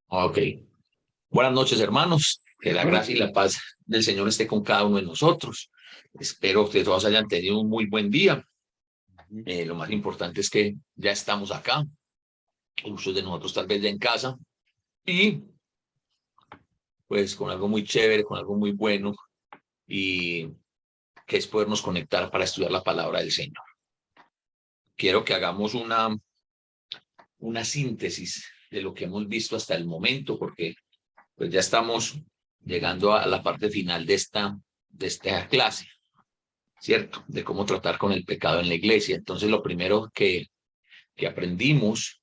Ok. Buenas noches, hermanos. Que la gracia y la paz del Señor esté con cada uno de nosotros. Espero que todos hayan tenido un muy buen día. Lo más importante es que ya estamos acá, muchos de nosotros tal vez ya en casa, y pues con algo muy chévere, con algo muy bueno, y que es podernos conectar para estudiar la palabra del Señor. Quiero que hagamos una síntesis de lo que hemos visto hasta el momento, porque pues ya estamos llegando a la parte final de esta clase, ¿cierto? De cómo tratar con el pecado en la iglesia. Entonces, lo primero que aprendimos,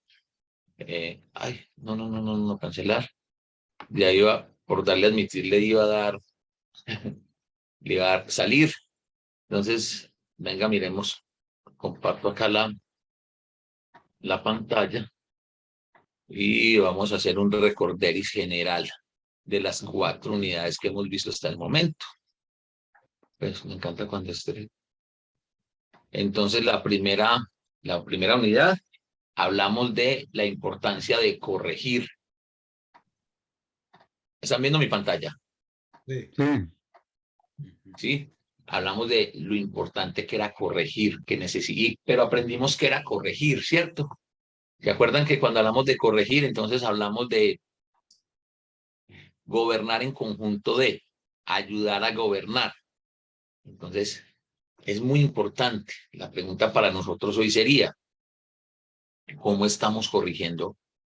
no, cancelar. Ya iba, por darle a admitir, le iba a dar salir. Entonces, venga, miremos, comparto acá la pantalla y vamos a hacer un recorderis general de las 4 unidades que hemos visto hasta el momento. Pues me encanta cuando esté. Entonces, la primera unidad, hablamos de la importancia de corregir. ¿Están viendo mi pantalla? Sí. Sí. Hablamos de lo importante que era corregir, pero aprendimos que era corregir, ¿cierto? ¿Se acuerdan que cuando hablamos de corregir, entonces hablamos de gobernar en conjunto, de ayudar a gobernar? Entonces, es muy importante. La pregunta para nosotros hoy sería, ¿cómo estamos corrigiendo?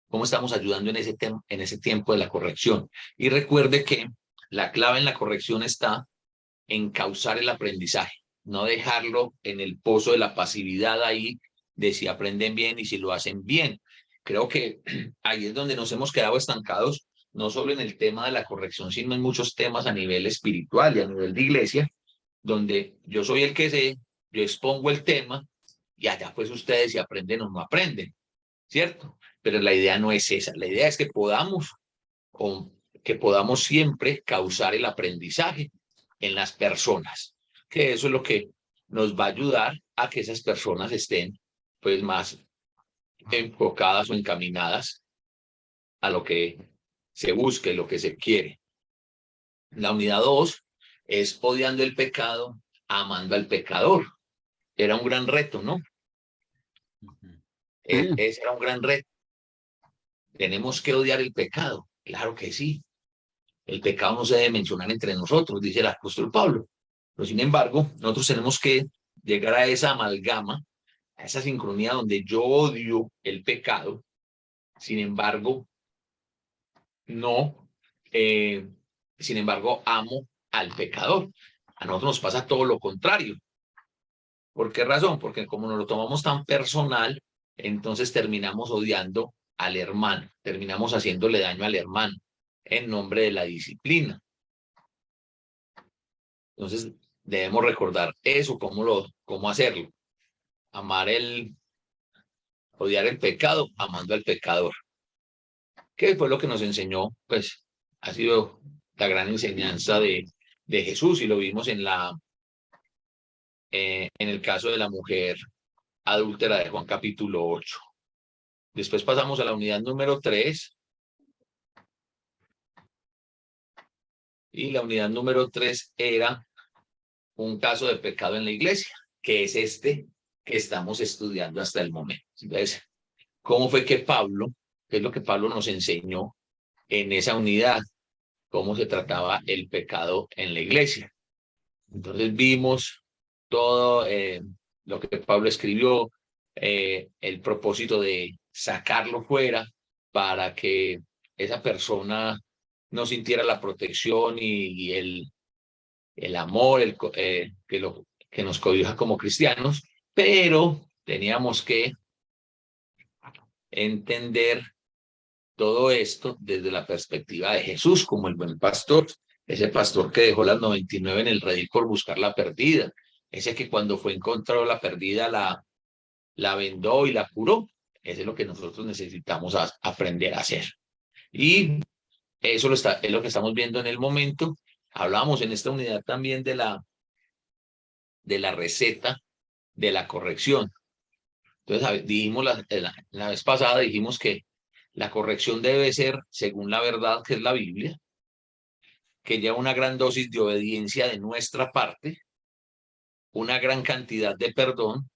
¿Cómo estamos ayudando en ese tiempo de la corrección? Y recuerde que la clave en la corrección está en causar el aprendizaje, no dejarlo en el pozo de la pasividad ahí, de si aprenden bien y si lo hacen bien. Creo que ahí es donde nos hemos quedado estancados, no solo en el tema de la corrección, sino en muchos temas a nivel espiritual y a nivel de iglesia, donde yo soy el que sé, yo expongo el tema y allá pues ustedes si aprenden o no aprenden, ¿cierto? Pero la idea no es esa, la idea es que podamos siempre causar el aprendizaje en las personas, que eso es lo que nos va a ayudar a que esas personas estén pues más enfocadas o encaminadas a lo que se busque, lo que se quiere. La unidad 2 es odiando el pecado, amando al pecador. Era un gran reto, ¿no? Ese era un gran reto. Tenemos que odiar el pecado. Claro que sí. El pecado no se debe mencionar entre nosotros, dice el apóstol Pablo. Pero sin embargo, nosotros tenemos que llegar a esa amalgama, a esa sincronía donde yo odio el pecado, sin embargo, no, eh, sin embargo, amo al pecador. A nosotros nos pasa todo lo contrario. ¿Por qué razón? Porque como nos lo tomamos tan personal, entonces terminamos odiando al hermano, terminamos haciéndole daño al hermano en nombre de la disciplina. Entonces, debemos recordar eso, cómo hacerlo. Odiar el pecado, amando al pecador. ¿Qué fue lo que nos enseñó? Pues ha sido la gran enseñanza de Jesús, y lo vimos en el caso de la mujer adúltera de Juan capítulo 8. Después pasamos a la unidad número 3, y la unidad número 3 era un caso de pecado en la iglesia, que es este que estamos estudiando hasta el momento. Entonces, ¿cómo fue que Pablo, qué es lo que Pablo nos enseñó en esa unidad? ¿Cómo se trataba el pecado en la iglesia? Entonces vimos todo lo que Pablo escribió, el propósito de sacarlo fuera para que esa persona no sintiera la protección y el amor que nos cobija como cristianos, pero teníamos que entender todo esto desde la perspectiva de Jesús como el buen pastor, ese pastor que dejó las 99 en el redil por buscar la perdida, ese que cuando fue encontrado la perdida la vendó y la curó. Eso es lo que nosotros necesitamos aprender a hacer. Y eso es lo que estamos viendo en el momento. Hablamos en esta unidad también de la receta de la corrección. Entonces, dijimos la vez pasada, dijimos que La corrección debe ser según la verdad que es la Biblia, que lleva una gran dosis de obediencia de nuestra parte, una gran cantidad de perdón,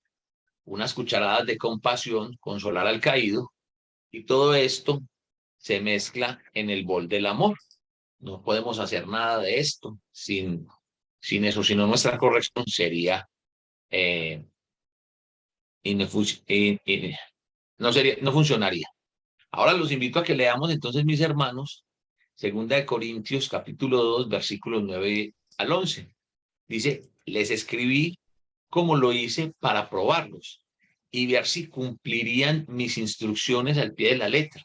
unas cucharadas de compasión, consolar al caído, y todo esto se mezcla en el bol del amor. No podemos hacer nada de esto sin eso, sino nuestra corrección sería, eh, no funcionaría. Ahora los invito a que leamos entonces, mis hermanos, Segunda de Corintios, capítulo 2, versículos 9 al 11. Dice, les escribí como lo hice para probarlos y ver si cumplirían mis instrucciones al pie de la letra.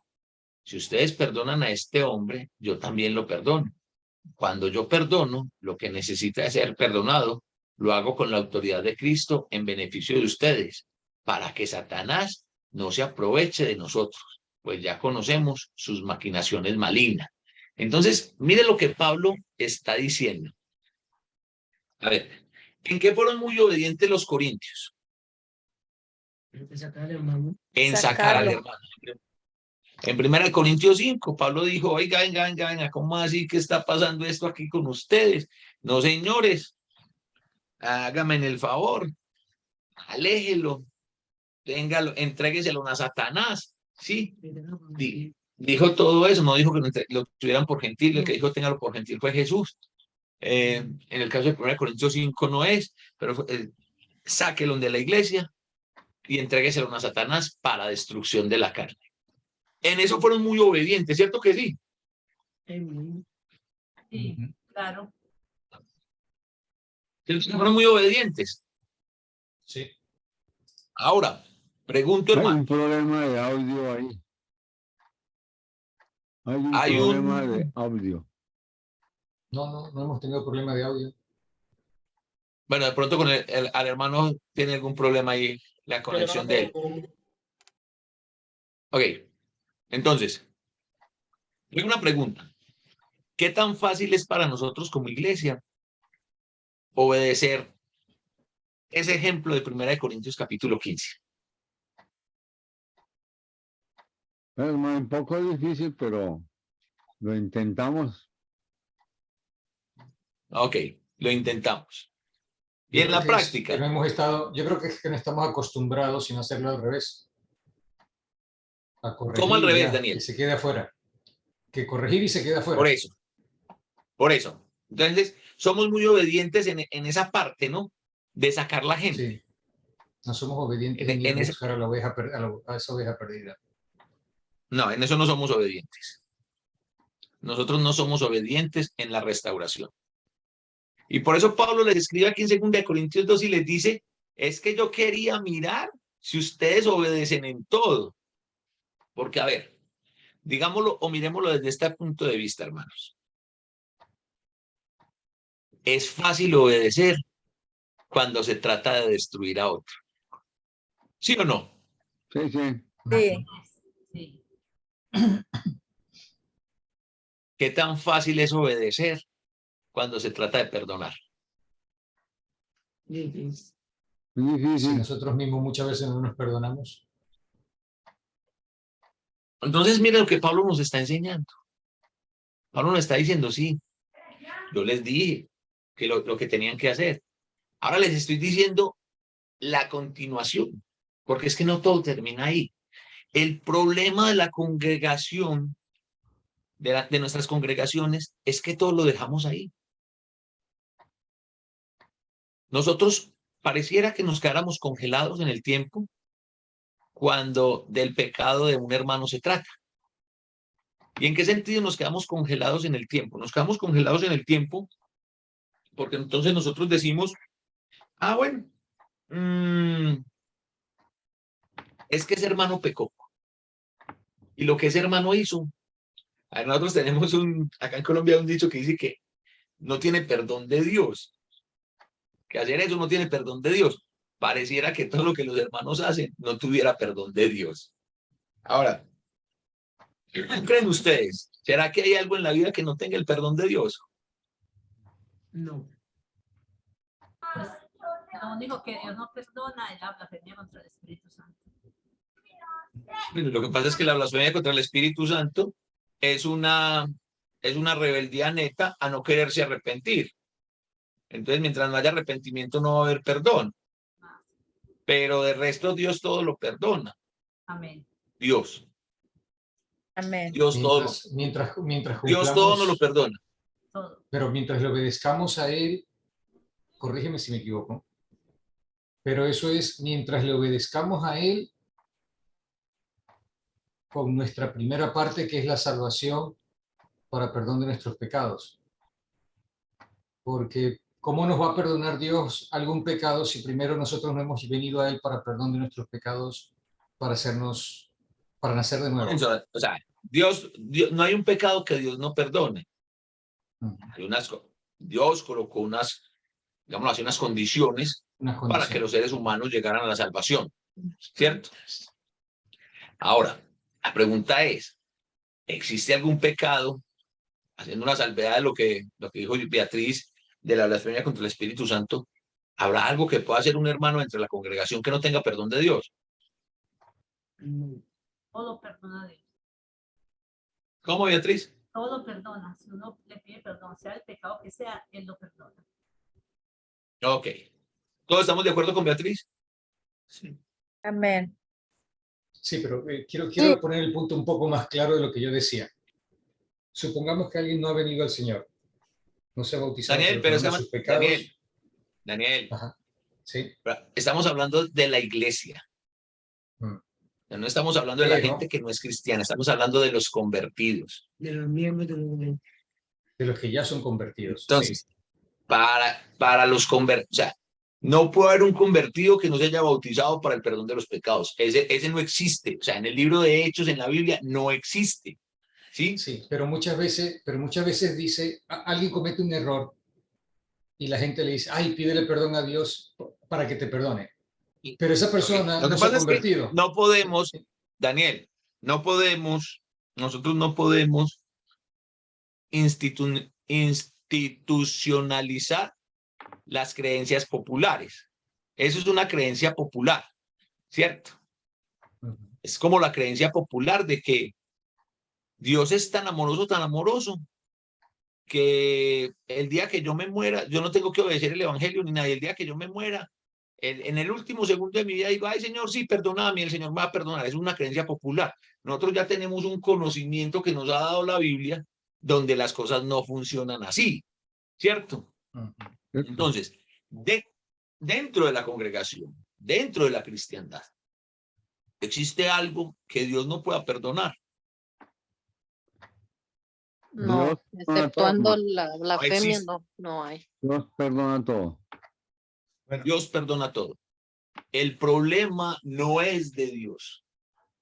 Si ustedes perdonan a este hombre, yo también lo perdono. Cuando yo perdono, lo que necesita ser perdonado, lo hago con la autoridad de Cristo en beneficio de ustedes, para que Satanás no se aproveche de nosotros, pues ya conocemos sus maquinaciones malignas. Entonces, mire lo que Pablo está diciendo. A ver, ¿en qué fueron muy obedientes los corintios? En sacar al hermano. En sacar al hermano. En 1 Corintios 5, Pablo dijo, oiga, venga, ¿cómo así que está pasando esto aquí con ustedes? No, señores, hágame el favor, aléjelo, téngalo, entrégueselo a Satanás, ¿sí? Dijo todo eso, no dijo que lo tuvieran por gentil, el que dijo téngalo por gentil fue Jesús. En el caso de 1 Corintios 5 no es, pero sáquelo de la iglesia y entrégueselo a Satanás para destrucción de la carne. En eso fueron muy obedientes, ¿cierto que sí? Sí, claro. Fueron muy obedientes. Sí. Ahora, pregunto, hermano. Hay un problema de audio ahí. Hay problema de audio. No hemos tenido problema de audio. Bueno, de pronto con al hermano tiene algún problema ahí, la conexión de él. Ok, entonces, tengo una pregunta. ¿Qué tan fácil es para nosotros como iglesia obedecer ese ejemplo de 1 Corintios capítulo 15? Es un poco difícil, pero lo intentamos. Ok, lo intentamos. Y Yo en creo la que práctica. yo creo que es que no estamos acostumbrados sin hacerlo al revés. A corregir ¿Cómo al y revés, ya, Daniel? que se quede afuera. Que corregir y se quede Por afuera. eso, por eso. Entonces, somos muy obedientes en esa parte, ¿no? De sacar la gente. Sí. No somos obedientes en ir a buscar a la oveja, a esa oveja perdida. No, en eso no somos obedientes. Nosotros no somos obedientes en la restauración. Y por eso Pablo les escribe aquí en 2 Corintios 2 y les dice, es que yo quería mirar si ustedes obedecen en todo. Porque, a ver, digámoslo o miremoslo desde este punto de vista, hermanos. Es fácil obedecer cuando se trata de destruir a otro. ¿Sí o no? Sí, sí. Sí. Sí. ¿Qué tan fácil es obedecer cuando se trata de perdonar? Es Si difícil. nosotros mismos muchas veces no nos perdonamos. Entonces, miren lo que Pablo nos está enseñando. Pablo nos está diciendo, sí, yo les dije que lo que tenían que hacer. Ahora les estoy diciendo la continuación, porque es que no todo termina ahí. El problema de la congregación, de nuestras congregaciones, es que todo lo dejamos ahí. Nosotros pareciera que nos quedáramos congelados en el tiempo cuando del pecado de un hermano se trata. ¿Y en qué sentido nos quedamos congelados en el tiempo? Nos quedamos congelados en el tiempo porque entonces nosotros decimos, bueno, es que ese hermano pecó. Y lo que ese hermano hizo, nosotros tenemos acá en Colombia un dicho que dice que no tiene perdón de Dios. Que hacer eso no tiene perdón de Dios. Pareciera que todo lo que los hermanos hacen no tuviera perdón de Dios. Ahora, ¿qué creen ustedes? ¿Será que hay algo en la vida que no tenga el perdón de Dios? No. Lo único que Dios no perdona es la blasfemia contra el Espíritu Santo. Bueno, lo que pasa es que la blasfemia contra el Espíritu Santo es una rebeldía neta a no quererse arrepentir. Entonces, mientras no haya arrepentimiento, no va a haber perdón. Pero de resto, Dios todo lo perdona. Amén. Dios. Amén. Dios todo. Mientras Dios todo nos lo cumplamos, perdona. Todo. pero mientras le obedezcamos a Él, corrígeme si me equivoco, pero eso es mientras le obedezcamos a Él con nuestra primera parte, que es la salvación para perdón de nuestros pecados. Porque ¿cómo nos va a perdonar Dios algún pecado si primero nosotros no hemos venido a Él para perdón de nuestros pecados, para nacer de nuevo? O sea, Dios, no hay un pecado que Dios no perdone. Hay Dios colocó digamos así, unas condiciones para que los seres humanos llegaran a la salvación, ¿cierto? Ahora, la pregunta es, ¿existe algún pecado, haciendo una salvedad de lo que dijo Beatriz, de la blasfemia contra el Espíritu Santo? ¿Habrá algo que pueda hacer un hermano entre la congregación que no tenga perdón de Dios? Todo perdona a Dios. ¿Cómo, Beatriz? Todo perdona. Si uno le pide perdón, sea el pecado que sea, Él lo perdona. Ok. ¿Todos estamos de acuerdo con Beatriz? Sí. Amén. Sí, pero quiero poner el punto un poco más claro de lo que yo decía. Supongamos que alguien no ha venido al Señor, no se ha bautizado, Daniel, pero pero perdona sus pecados. Daniel, Ajá, sí. estamos hablando de la iglesia. No estamos hablando de la gente que no es cristiana, estamos hablando de los convertidos. De los miembros de los que ya son convertidos. Entonces, sí. para los convertidos, o sea, no puede haber un convertido que no se haya bautizado para el perdón de los pecados. Ese no existe. O sea, en el libro de Hechos, en la Biblia, no existe. ¿Sí? Sí, pero muchas veces dice, alguien comete un error y la gente le dice, ay, pídele perdón a Dios para que te perdone. Pero esa persona Lo que no se ha pasa es que convertido. no podemos, Daniel, nosotros no podemos institucionalizar las creencias populares. Eso es una creencia popular, ¿cierto? Es como la creencia popular de que Dios es tan amoroso, que el día que yo me muera, yo no tengo que obedecer el evangelio ni nadie. El día que yo me muera, en el último segundo de mi vida, digo, ay, Señor, sí, perdóname, el Señor me va a perdonar. Es una creencia popular. Nosotros ya tenemos un conocimiento que nos ha dado la Biblia, donde las cosas no funcionan así, ¿cierto? Entonces, dentro de la congregación, dentro de la cristiandad, existe algo que Dios no pueda perdonar. No, Dios perdona exceptuando todo. la blasfemia, existe. no hay. Dios perdona todo. Dios perdona todo. El problema no es de Dios.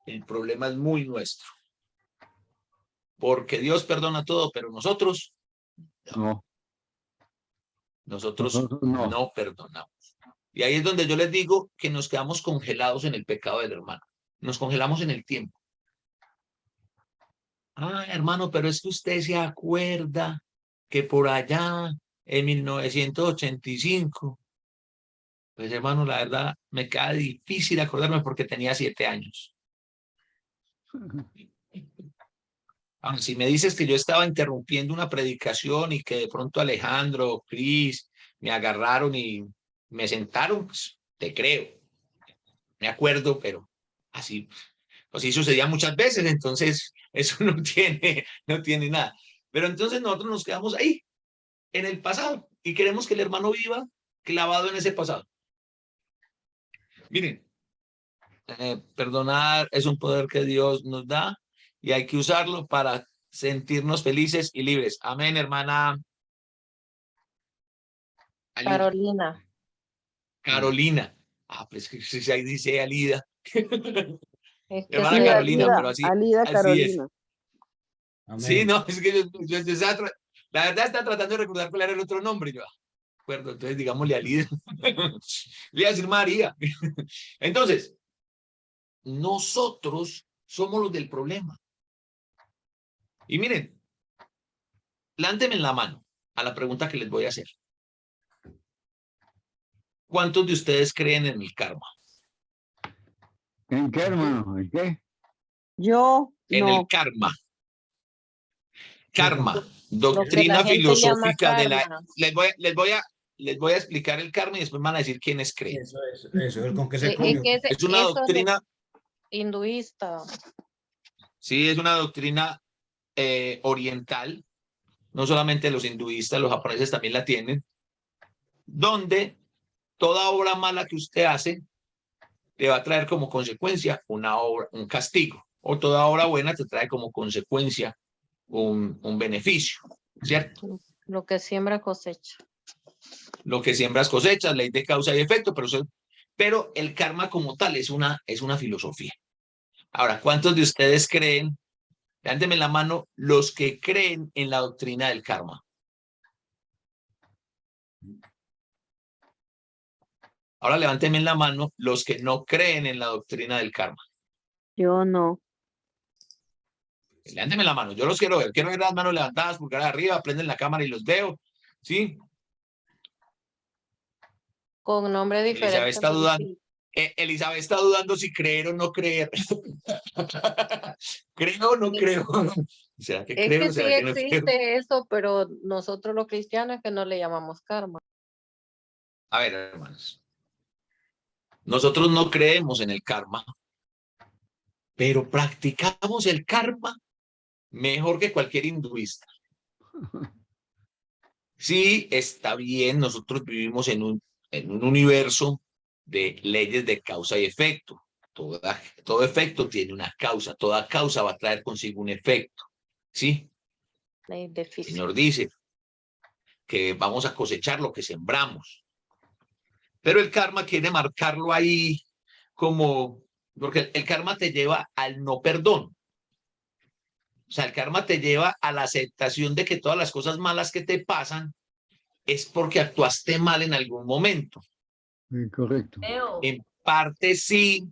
El problema es muy nuestro. Porque Dios perdona todo, pero nosotros No, nosotros nosotros no. no perdonamos. Y ahí es donde yo les digo que nos quedamos congelados en el pecado del hermano. Nos congelamos en el tiempo. Ah, hermano, pero es que usted se acuerda que por allá en 1985, pues hermano, la verdad me queda difícil acordarme porque tenía 7 años. Ahora, si me dices que yo estaba interrumpiendo una predicación y que de pronto Alejandro, Cris, me agarraron y me sentaron, pues te creo. Me acuerdo, pero así sucedía muchas veces, entonces eso no tiene nada. Pero entonces nosotros nos quedamos ahí, en el pasado, y queremos que el hermano viva clavado en ese pasado. Miren, perdonar es un poder que Dios nos da y hay que usarlo para sentirnos felices y libres. Amén, hermana. Carolina. Carolina. Ah, pues que ahí dice Alida. Es que Hermana sí, Carolina, Alida, pero así Alida es. Carolina. Sí, no, es que la verdad está tratando de recordar cuál era el otro nombre. Yo, acuerdo, entonces digámosle Alida. Le voy a decir María. Entonces, nosotros somos los del problema. Y miren, lánteme en la mano a la pregunta que les voy a hacer. ¿Cuántos de ustedes creen en el karma? ¿En qué, hermano? ¿En qué? Yo en el no. karma. Karma, Lo que doctrina la gente llama filosófica de la... karma. Les voy a explicar el karma y después van a decir quiénes creen. Eso es con que se Es come. que Es una eso de doctrina, hinduista. sí, es una doctrina oriental, no solamente los hinduistas, los japoneses también la tienen, donde toda obra mala que usted hace te va a traer como consecuencia un castigo, o toda obra buena te trae como consecuencia un beneficio, ¿cierto? Lo que siembra cosecha. Lo que siembras cosechas, ley de causa y efecto, pero el karma como tal es una filosofía. Ahora, ¿cuántos de ustedes creen? Levánteme la mano los que creen en la doctrina del karma. Ahora levánteme la mano los que no creen en la doctrina del karma. Yo no. Levánteme la mano, yo los quiero ver. Quiero ver las manos levantadas, pulgar arriba, prenden la cámara y los veo. ¿Sí? Con nombre Elizabeth diferente. está dudando. Elizabeth está dudando si creer o no creer. ¿Creo o no creo? ¿Será que Es creo? que sí ¿Será que no creo? existe eso, pero nosotros los cristianos es que no le llamamos karma. A ver, hermanos. Nosotros no creemos en el karma, pero practicamos el karma mejor que cualquier hinduista. Sí, está bien, nosotros vivimos en un universo de leyes de causa y efecto. Todo efecto tiene una causa, toda causa va a traer consigo un efecto. ¿Sí? Ley de El física. Señor dice que vamos a cosechar lo que sembramos. Pero el karma quiere marcarlo ahí como, porque el karma te lleva al no perdón. O sea, el karma te lleva a la aceptación de que todas las cosas malas que te pasan es porque actuaste mal en algún momento. Correcto. En parte sí,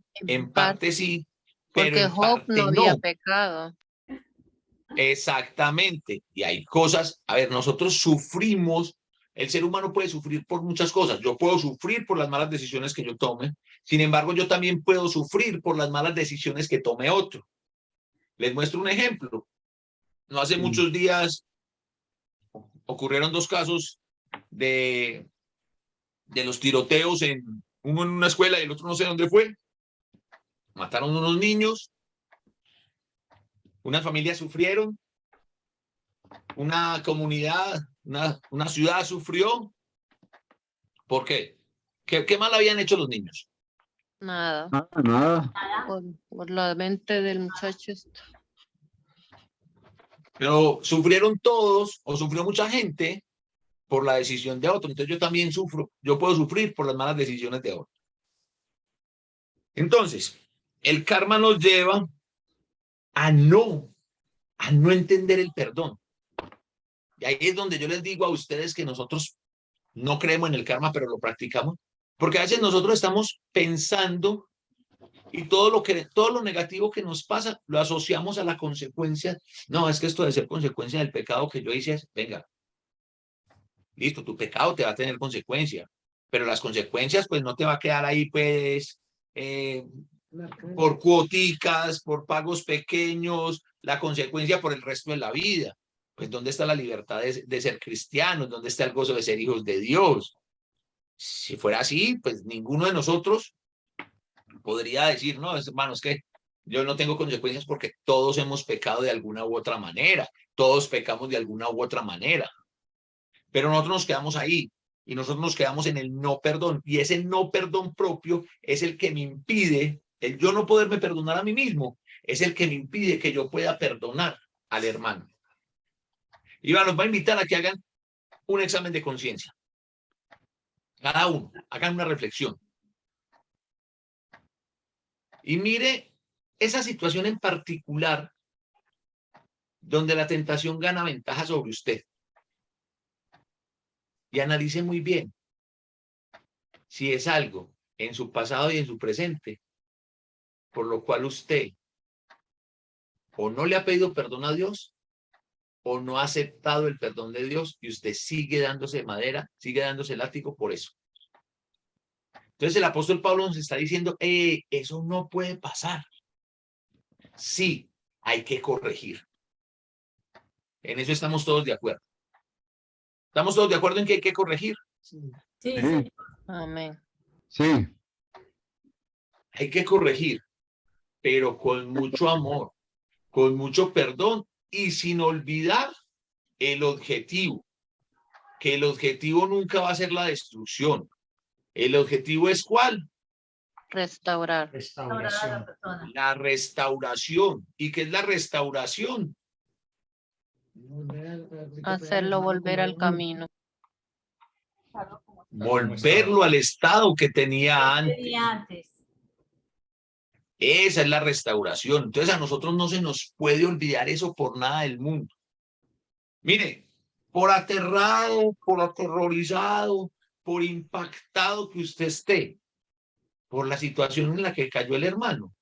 pero Porque en Job parte no había no. pecado. Exactamente. Y hay cosas, a ver, nosotros sufrimos, el ser humano puede sufrir por muchas cosas. Yo puedo sufrir por las malas decisiones que yo tome. Sin embargo, yo también puedo sufrir por las malas decisiones que tome otro. Les muestro un ejemplo. No hace muchos días ocurrieron dos casos de los tiroteos, uno en una escuela y el otro no sé dónde fue. Mataron unos niños, unas familias sufrieron, una comunidad, una ciudad sufrió. ¿Por qué? ¿Qué mal habían hecho los niños? Nada. Nada. Por la mente del muchacho. Pero sufrieron todos o sufrió mucha gente por la decisión de otro. Entonces yo también sufro, yo puedo sufrir por las malas decisiones de otro. Entonces, el karma nos lleva a no entender el perdón. Y ahí es donde yo les digo a ustedes que nosotros no creemos en el karma, pero lo practicamos, porque a veces nosotros estamos pensando y todo lo negativo que nos pasa lo asociamos a la consecuencia. No, es que esto debe ser consecuencia del pecado que yo hice. Venga, listo, tu pecado te va a tener consecuencia, pero las consecuencias pues no te va a quedar ahí pues por cuoticas, por pagos pequeños, la consecuencia por el resto de la vida. Pues ¿dónde está la libertad de ser cristianos? ¿Dónde está el gozo de ser hijos de Dios? Si fuera así, pues ninguno de nosotros podría decir, no, hermanos, que yo no tengo consecuencias porque todos hemos pecado de alguna u otra manera, todos pecamos de alguna u otra manera, pero nosotros nos quedamos ahí y nosotros nos quedamos en el no perdón, y ese no perdón propio es el que me impide, el yo no poderme perdonar a mí mismo, es el que me impide que yo pueda perdonar al hermano. Iván, los va a invitar a que hagan un examen de conciencia. Cada uno, hagan una reflexión. Y mire esa situación en particular donde la tentación gana ventaja sobre usted. Y analice muy bien si es algo en su pasado y en su presente por lo cual usted o no le ha pedido perdón a Dios o no ha aceptado el perdón de Dios y usted sigue dándose madera, sigue dándose látigo por eso. Entonces el apóstol Pablo nos está diciendo, eso no puede pasar. sí, hay que corregir. En eso estamos todos de acuerdo. ¿Estamos todos de acuerdo en que hay que corregir? Sí, Sí. señor. Amén. Sí, Hay que corregir, pero con mucho amor, con mucho perdón y sin olvidar el objetivo, que el objetivo nunca va a ser la destrucción. El objetivo es ¿cuál? Restaurar. Ahora a la Restauración. persona. La restauración. ¿Y qué es la restauración? Hacerlo volver al camino. Claro, como Volverlo al estado que tenía antes. tenía antes. Esa es la restauración. Entonces a nosotros no se nos puede olvidar eso por nada del mundo. Mire, por aterrado, por aterrorizado, por impactado que usted esté por la situación en la que cayó el hermano,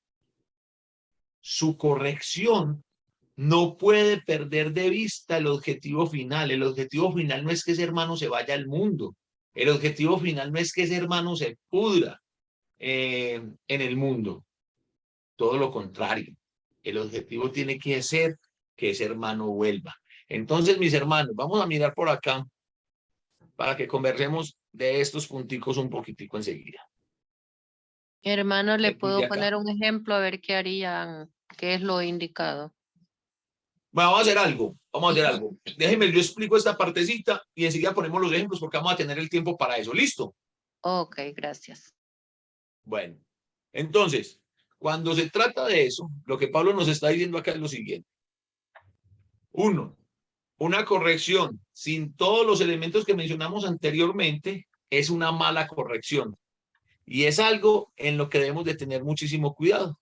su corrección no puede perder de vista el objetivo final. El objetivo final no es que ese hermano se vaya al mundo. El objetivo final no es que ese hermano se pudra en el mundo. Todo lo contrario. El objetivo tiene que ser que ese hermano vuelva. Entonces, mis hermanos, vamos a mirar por acá para que conversemos de estos punticos un poquitico enseguida. Hermano, le Aquí, puedo acá. poner un ejemplo a ver qué harían, qué es lo indicado. Bueno, vamos a hacer algo, vamos a hacer algo. Déjenme, yo explico esta partecita y enseguida ponemos los ejemplos porque vamos a tener el tiempo para eso. ¿Listo? Ok, gracias. Bueno, entonces, cuando se trata de eso, lo que Pablo nos está diciendo acá es lo siguiente. Uno, una corrección sin todos los elementos que mencionamos anteriormente es una mala corrección. Y es algo en lo que debemos de tener muchísimo cuidado.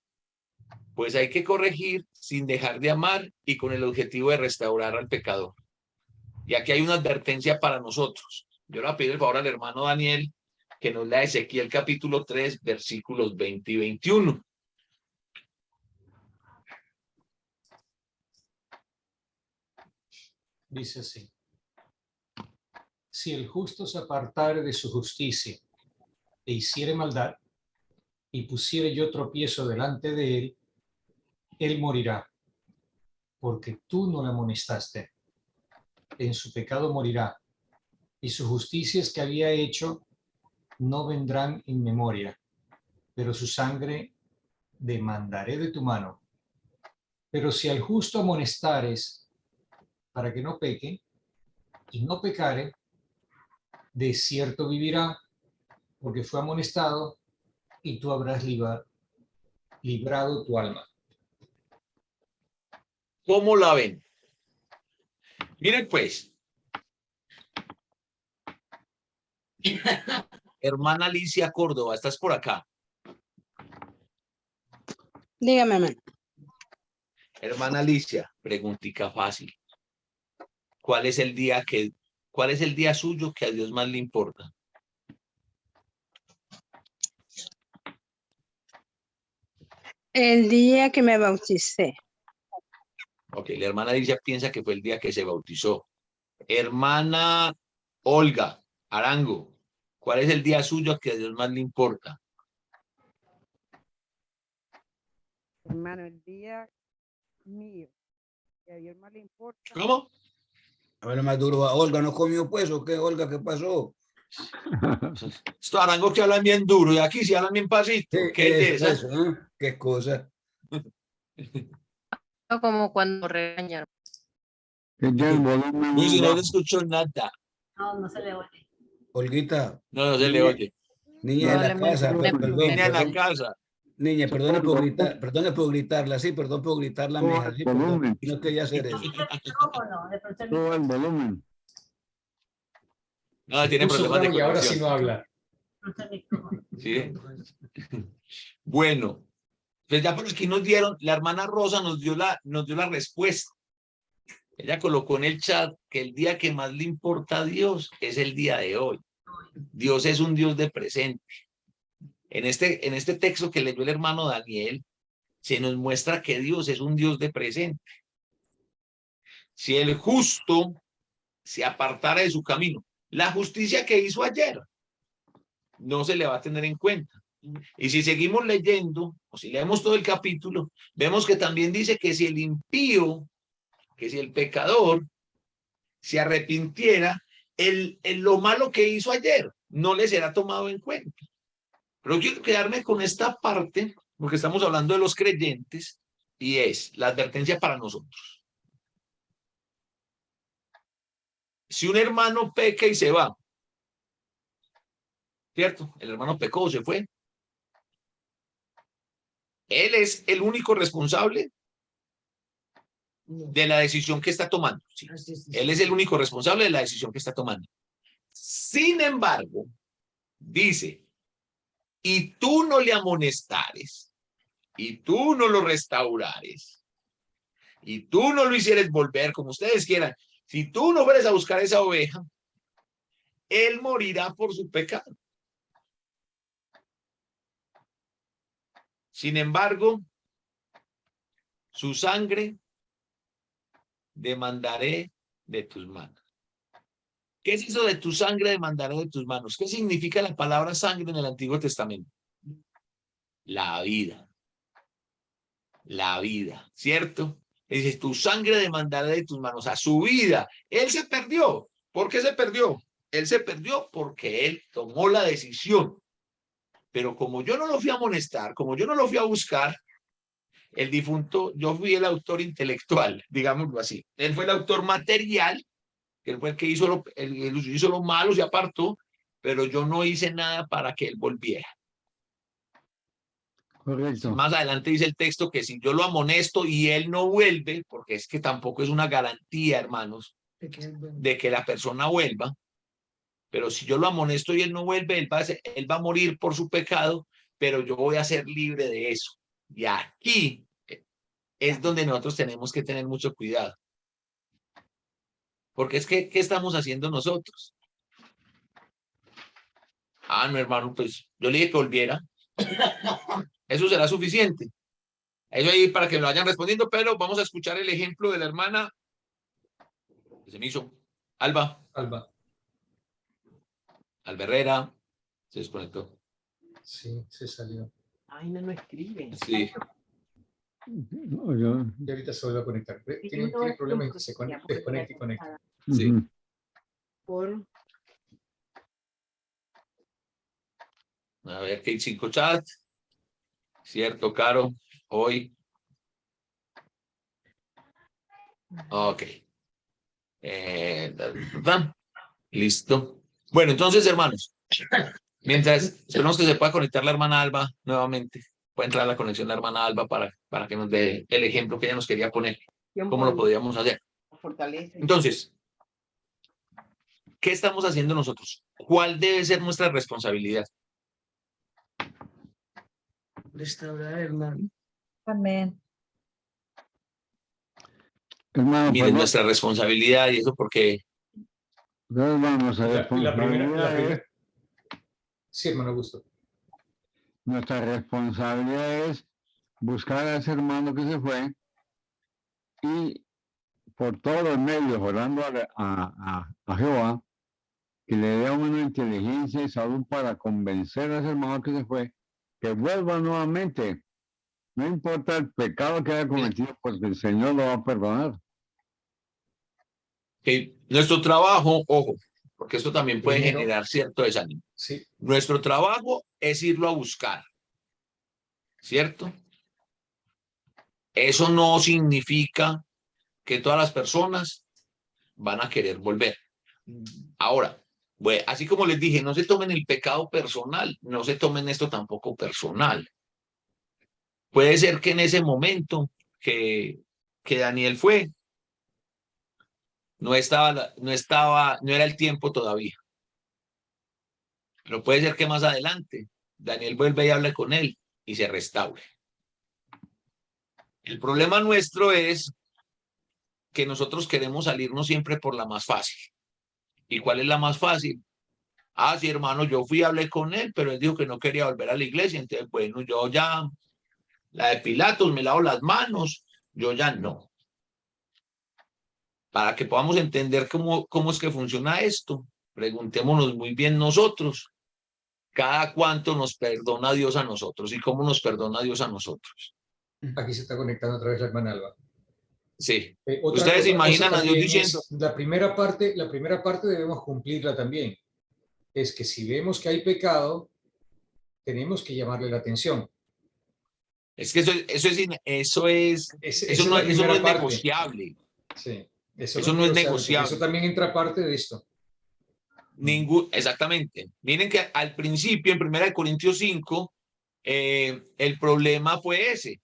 Pues hay que corregir sin dejar de amar y con el objetivo de restaurar al pecador. Y aquí hay una advertencia para nosotros. Yo le voy a pedir el favor al hermano Daniel que nos lea Ezequiel capítulo 3, versículos 20 y 21. Dice así. Si el justo se apartare de su justicia e hiciere maldad, y pusiere yo tropiezo delante de él, él morirá, porque tú no le amonestaste. En su pecado morirá, y sus justicias que había hecho no vendrán en memoria, pero su sangre demandaré de tu mano. Pero si al justo amonestares para que no peque, y no pecare, de cierto vivirá, porque fue amonestado, y tú habrás librado tu alma. ¿Cómo la ven? Miren pues. Hermana Alicia Córdoba, ¿estás por acá? Dígame, hermano. Hermana Alicia, preguntica fácil. ¿Cuál es el día suyo que a Dios más le importa? El día que me bauticé. Ok, la hermana Alicia piensa que fue el día que se bautizó. Hermana Olga Arango, ¿cuál es el día suyo que a Dios más le importa? Hermano, el día mío, que a Dios más le importa. ¿Cómo? A ver, más duro. Olga no comió pues, ¿o qué? Olga, ¿qué pasó? Estos arangos que hablan bien duro y aquí sí hablan bien pasito. ¿Qué es eso? ¿Qué cosa? Como cuando regañan. que ya el volumen Uy, si muy no bajo. le escucho nada. No, no se le oye. Olguita, No se le oye. niña de la casa, perdón, Niña en la casa. niña, perdone por gritarla, sí, perdón por gritarla, Todo mija, el sí, perdón, volumen. no quería hacer eso. El micrófono, de pronto el Todo el volumen. No, tiene Puso problemas de bravo y ahora sí conexión. no habla. micrófono. ¿Sí? Bueno, pues ya por aquí nos dieron, la hermana Rosa nos dio la respuesta. Ella colocó en el chat que el día que más le importa a Dios es el día de hoy. Dios es un Dios de presente. En este texto que leyó el hermano Daniel, se nos muestra que Dios es un Dios de presente. Si el justo se apartara de su camino, la justicia que hizo ayer no se le va a tener en cuenta. Y si seguimos leyendo, o si leemos todo el capítulo, vemos que también dice que si el impío, que si el pecador se arrepintiera, lo malo que hizo ayer no le será tomado en cuenta. Pero quiero quedarme con esta parte, porque estamos hablando de los creyentes, y es la advertencia para nosotros. Si un hermano peca y se va, ¿cierto? El hermano pecó, se fue. Él es el único responsable de la decisión que está tomando. Sí. Él es el único responsable de la decisión que está tomando. Sin embargo, dice, y tú no le amonestares, y tú no lo restaurares, y tú no lo hicieres volver, como ustedes quieran, si tú no fueres a buscar esa oveja, él morirá por su pecado. Sin embargo, su sangre demandaré de tus manos. ¿Qué es eso de tu sangre demandaré de tus manos? ¿Qué significa la palabra sangre en el Antiguo Testamento? La vida. La vida, ¿cierto? Dice, tu sangre demandaré de tus manos, a su vida. Él se perdió. ¿Por qué se perdió? Él se perdió porque él tomó la decisión. Pero como yo no lo fui a amonestar, como yo no lo fui a buscar, el difunto, yo fui el autor intelectual, digámoslo así. Él fue el autor material, él fue el que hizo lo malo, se apartó, pero yo no hice nada para que él volviera. Correcto. Más adelante dice el texto que si yo lo amonesto y él no vuelve, porque es que tampoco es una garantía, hermanos, de que la persona vuelva, pero si yo lo amonesto y él no vuelve, él va a morir por su pecado, pero yo voy a ser libre de eso. Y aquí es donde nosotros tenemos que tener mucho cuidado. Porque es que, ¿qué estamos haciendo nosotros? Ah, no, hermano, pues yo le dije que volviera. Eso será suficiente. Eso ahí para que me lo vayan respondiendo, pero vamos a escuchar el ejemplo de la hermana que se me hizo. Alba Herrera se desconectó. Sí, se salió. Ay, no escribe. Sí. No, yo- Y ahorita se vuelve a conectar. Tiene problemas en que se desconecta y conecta. Sí. Ujú. Por A ver, que hay 5 chats. Cierto, Caro. Hoy. Ok. Listo. Bueno, entonces, hermanos, mientras esperamos que se pueda conectar la hermana Alba nuevamente, puede entrar a la conexión la hermana Alba para que nos dé el ejemplo que ella nos quería poner, cómo lo podríamos hacer. fortaleza. Entonces, ¿qué estamos haciendo nosotros? ¿Cuál debe ser nuestra responsabilidad? Restaurar, hermano. Amén. Hermano, Miren, perdón, nuestra responsabilidad y eso porque hermano, nuestra La primera, responsabilidad es, sí, hermano Augusto. nuestra responsabilidad es buscar a ese hermano que se fue y por todos los medios orando a Jehová que le dé a uno inteligencia y salud para convencer a ese hermano que se fue que vuelva nuevamente. No importa el pecado que haya cometido, porque el Señor lo va a perdonar. que nuestro trabajo, ojo, porque esto también puede Primero, generar cierto desánimo. Sí, Nuestro trabajo es irlo a buscar, ¿cierto? Eso no significa que todas las personas van a querer volver. Ahora, bueno, así como les dije, no se tomen el pecado personal, no se tomen esto tampoco personal. Puede ser que en ese momento que Daniel fue, no era el tiempo todavía. Pero puede ser que más adelante Daniel vuelva y hable con él y se restaure. El problema nuestro es que nosotros queremos salirnos siempre por la más fácil. ¿Y cuál es la más fácil? Ah, sí, hermano, yo fui y hablé con él, pero él dijo que no quería volver a la iglesia. Entonces, bueno, yo ya, la de Pilatos, me lavo las manos, yo ya no. Para que podamos entender cómo es que funciona esto, preguntémonos muy bien nosotros, cada cuánto nos perdona Dios a nosotros y cómo nos perdona Dios a nosotros. Aquí se está conectando otra vez la hermana Alba. Sí. Otra Ustedes cosa imaginan a Dios también diciendo, es, la primera parte debemos cumplirla también. Es que si vemos que hay pecado, tenemos que llamarle la atención. es que eso Esa es no la es primera parte. negociable. Sí, Eso no es negociable, porque eso negociable. también entra parte de esto. Exactamente. Miren que al principio, en 1 Corintios 5, el problema fue ese,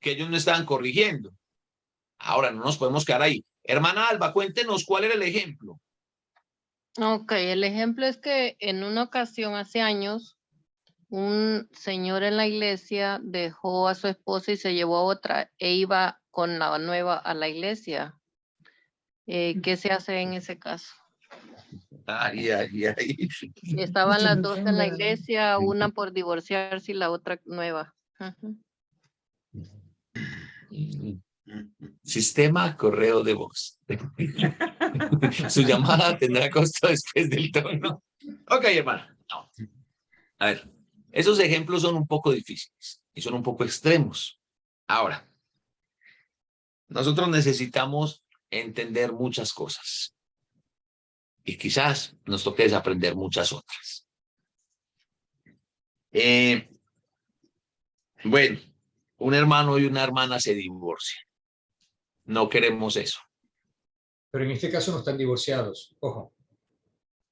que ellos no estaban corrigiendo. Ahora no nos podemos quedar ahí. Hermana Alba, cuéntenos cuál era el ejemplo. Ok, el ejemplo es que en una ocasión, hace años, un señor en la iglesia dejó a su esposa y se llevó a otra e iba con la nueva a la iglesia. ¿Qué se hace en ese caso? Ay, ay, ay. Estaban las dos en la iglesia, una por divorciarse y la otra nueva. Ujú. Sistema correo de voz. Su llamada tendrá costo después del tono. Ok, hermano. No. A ver, esos ejemplos son un poco difíciles y son un poco extremos. Ahora, nosotros necesitamos entender muchas cosas y quizás nos toque desaprender muchas otras. Bueno, un hermano y una hermana se divorcian. No queremos eso. Pero en este caso no están divorciados. Ojo.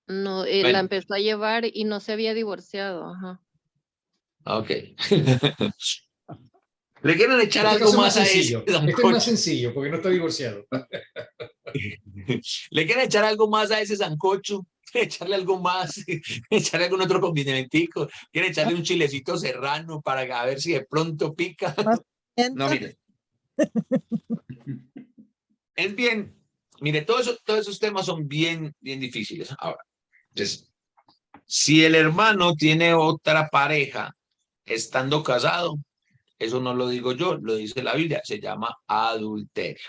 No, la Bueno, empezó a llevar y no se había divorciado. Ajá. ok. ¿Le quieren echar Este algo caso es más más a ese sencillo. Este es más sancocho? sencillo porque no está divorciado. ¿Le quieren echar algo más a ese sancocho? Echarle algo más, echarle algún otro condimentico, quiere echarle un chilecito serrano para a ver si de pronto pica. No, mire. Es bien, mire, todos esos temas son bien difíciles. Ahora, entonces, si el hermano tiene otra pareja estando casado, eso no lo digo yo, lo dice la Biblia, se llama adulterio.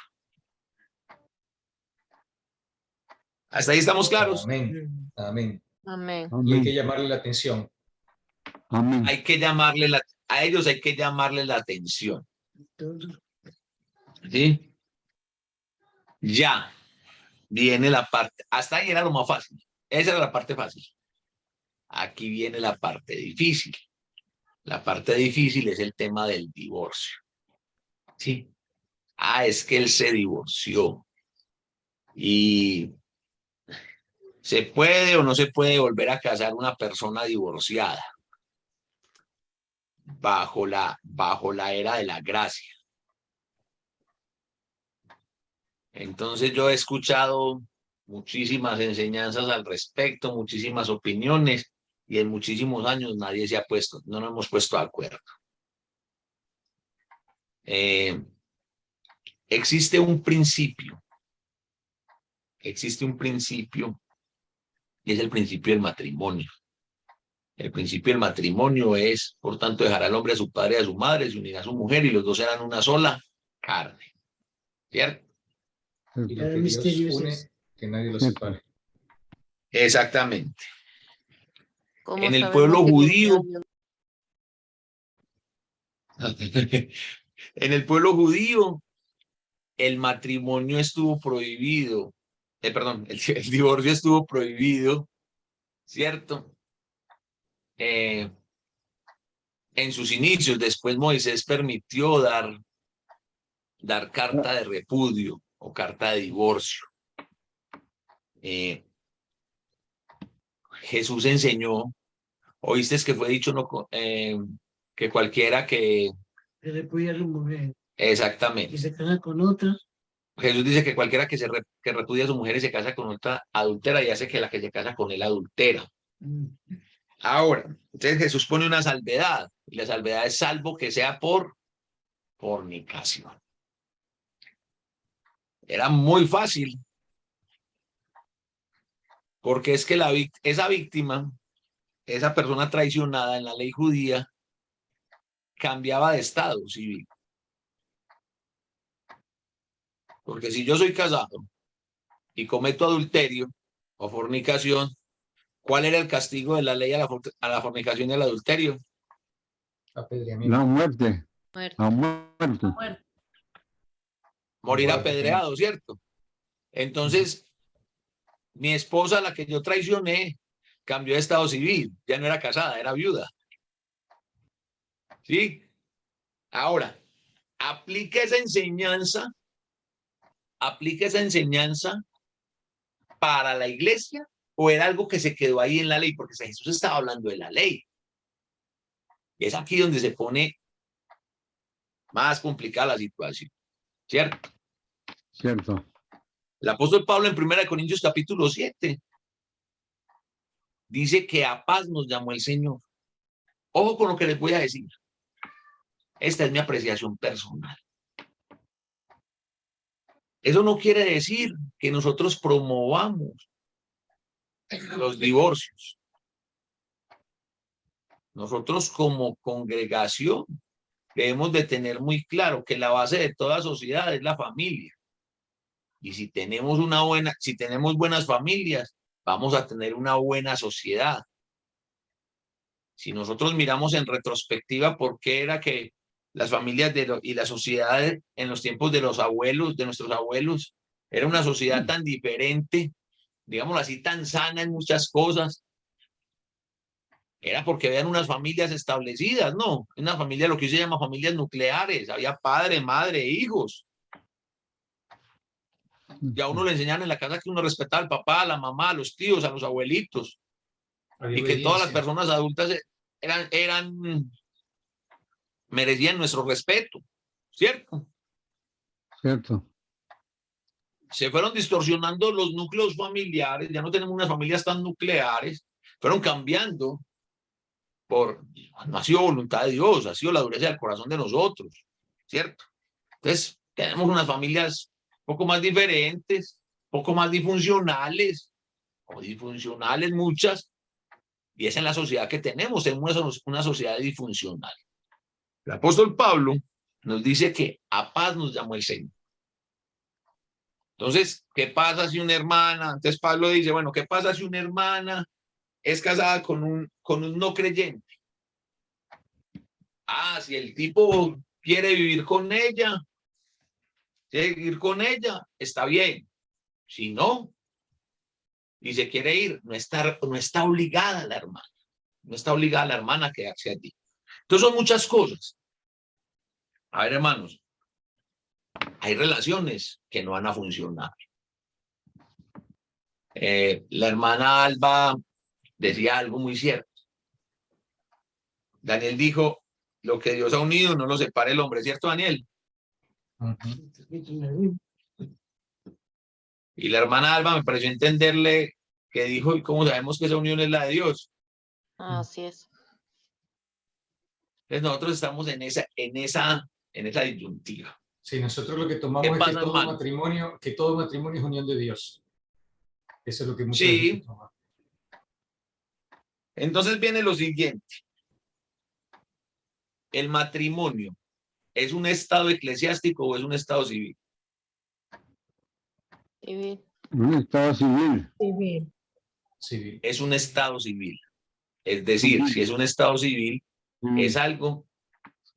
¿Hasta ahí estamos claros? Amén. Amén. Amén. Y hay que Amén. llamarle la atención. Amén. Hay que a ellos hay que llamarle la atención. ¿Sí? Ya viene la parte, hasta ahí era lo más fácil. Esa era la parte fácil. Aquí viene la parte difícil. La parte difícil es el tema del divorcio. ¿Sí? Es que él se divorció. Y ¿se puede o no se puede volver a casar una persona divorciada? Bajo la era de la gracia. Entonces yo he escuchado muchísimas enseñanzas al respecto, muchísimas opiniones, y en muchísimos años nadie se ha puesto, no nos hemos puesto de acuerdo. Existe un principio y es el principio del matrimonio. El principio del matrimonio es, por tanto, dejar al hombre a su padre y a su madre, se unirá a su mujer y los dos serán una sola carne. ¿Cierto? Y lo que Dios une, que nadie lo separe. Exactamente. ¿Cómo En el sabemos pueblo que judío, en el pueblo judío, el matrimonio estuvo prohibido, perdón, el divorcio estuvo prohibido, ¿cierto? En sus inicios, después Moisés permitió dar carta de repudio o carta de divorcio. Jesús enseñó, oíste que fue dicho que cualquiera que repudia a su mujer y exactamente. se casa con otra. Jesús dice que cualquiera que repudia a su mujer y se casa con otra adultera y hace que la que se casa con él adultera. Ahora, entonces Jesús pone una salvedad y la salvedad es salvo que sea por fornicación. Era muy fácil porque es que esa víctima, esa persona traicionada en la ley judía, cambiaba de estado civil. Porque si yo soy casado y cometo adulterio o fornicación, ¿Cuál era el castigo de la ley a la fornicación y al adulterio? Apedreamiento. La muerte. Muerte. La muerte. Muerte. Morir Igual que apedreado, ¿cierto? Entonces, mi esposa, la que yo traicioné, cambió de estado civil. Ya no era casada, era viuda. ¿Sí? Ahora, aplica esa enseñanza para la iglesia, o era algo que se quedó ahí en la ley, porque Jesús estaba hablando de la ley. Y es aquí donde se pone más complicada la situación, ¿cierto? Cierto. El apóstol Pablo en 1 Corintios capítulo 7 dice que a paz nos llamó el Señor. Ojo con lo que les voy a decir. Esta es mi apreciación personal. Eso no quiere decir que nosotros promovamos los divorcios. Nosotros como congregación debemos de tener muy claro que la base de toda sociedad es la familia. Y si tenemos buenas familias, vamos a tener una buena sociedad. Si nosotros miramos en retrospectiva por qué era que las familias y la sociedad en los tiempos de los abuelos, de nuestros abuelos, era una sociedad tan diferente, digámoslo así, tan sana en muchas cosas, era porque habían unas familias establecidas, ¿no? Una familia, lo que hoy se llama familias nucleares, había padre, madre, hijos. Y a uno le enseñaban en la casa que uno respetaba al papá, a la mamá, a los tíos, a los abuelitos, y que todas las personas adultas merecían nuestro respeto, ¿cierto? Cierto. Se fueron distorsionando los núcleos familiares, ya no tenemos unas familias tan nucleares, fueron cambiando no ha sido voluntad de Dios, ha sido la dureza del corazón de nosotros, ¿cierto? Entonces, tenemos unas familias un poco más diferentes, un poco más disfuncionales, o disfuncionales muchas, y esa es la sociedad que tenemos una sociedad disfuncional. El apóstol Pablo nos dice que a paz nos llamó el Señor. Entonces, ¿qué pasa si una hermana? Entonces Pablo dice, bueno, ¿qué pasa si una hermana es casada con un no creyente? Si el tipo quiere vivir con ella, está bien. Si no, y se quiere ir, no está obligada la hermana. No está obligada la hermana a quedarse allí. Entonces son muchas cosas. A ver, hermanos, hay relaciones que no van a funcionar. La hermana Alba decía algo muy cierto. Daniel dijo, lo que Dios ha unido no lo separe el hombre, ¿cierto, Daniel? Y la hermana Alba me pareció entenderle que dijo, ¿y cómo sabemos que esa unión es la de Dios? Así es. Entonces nosotros estamos en esa disyuntiva. Sí, nosotros lo que tomamos es que todo matrimonio es unión de Dios. Eso es lo que muchos sí. Toman. Entonces viene lo siguiente. ¿El matrimonio es un estado eclesiástico o es un estado civil? Civil. Un estado civil. Civil. Es un estado civil. Es decir, si es un estado civil, es algo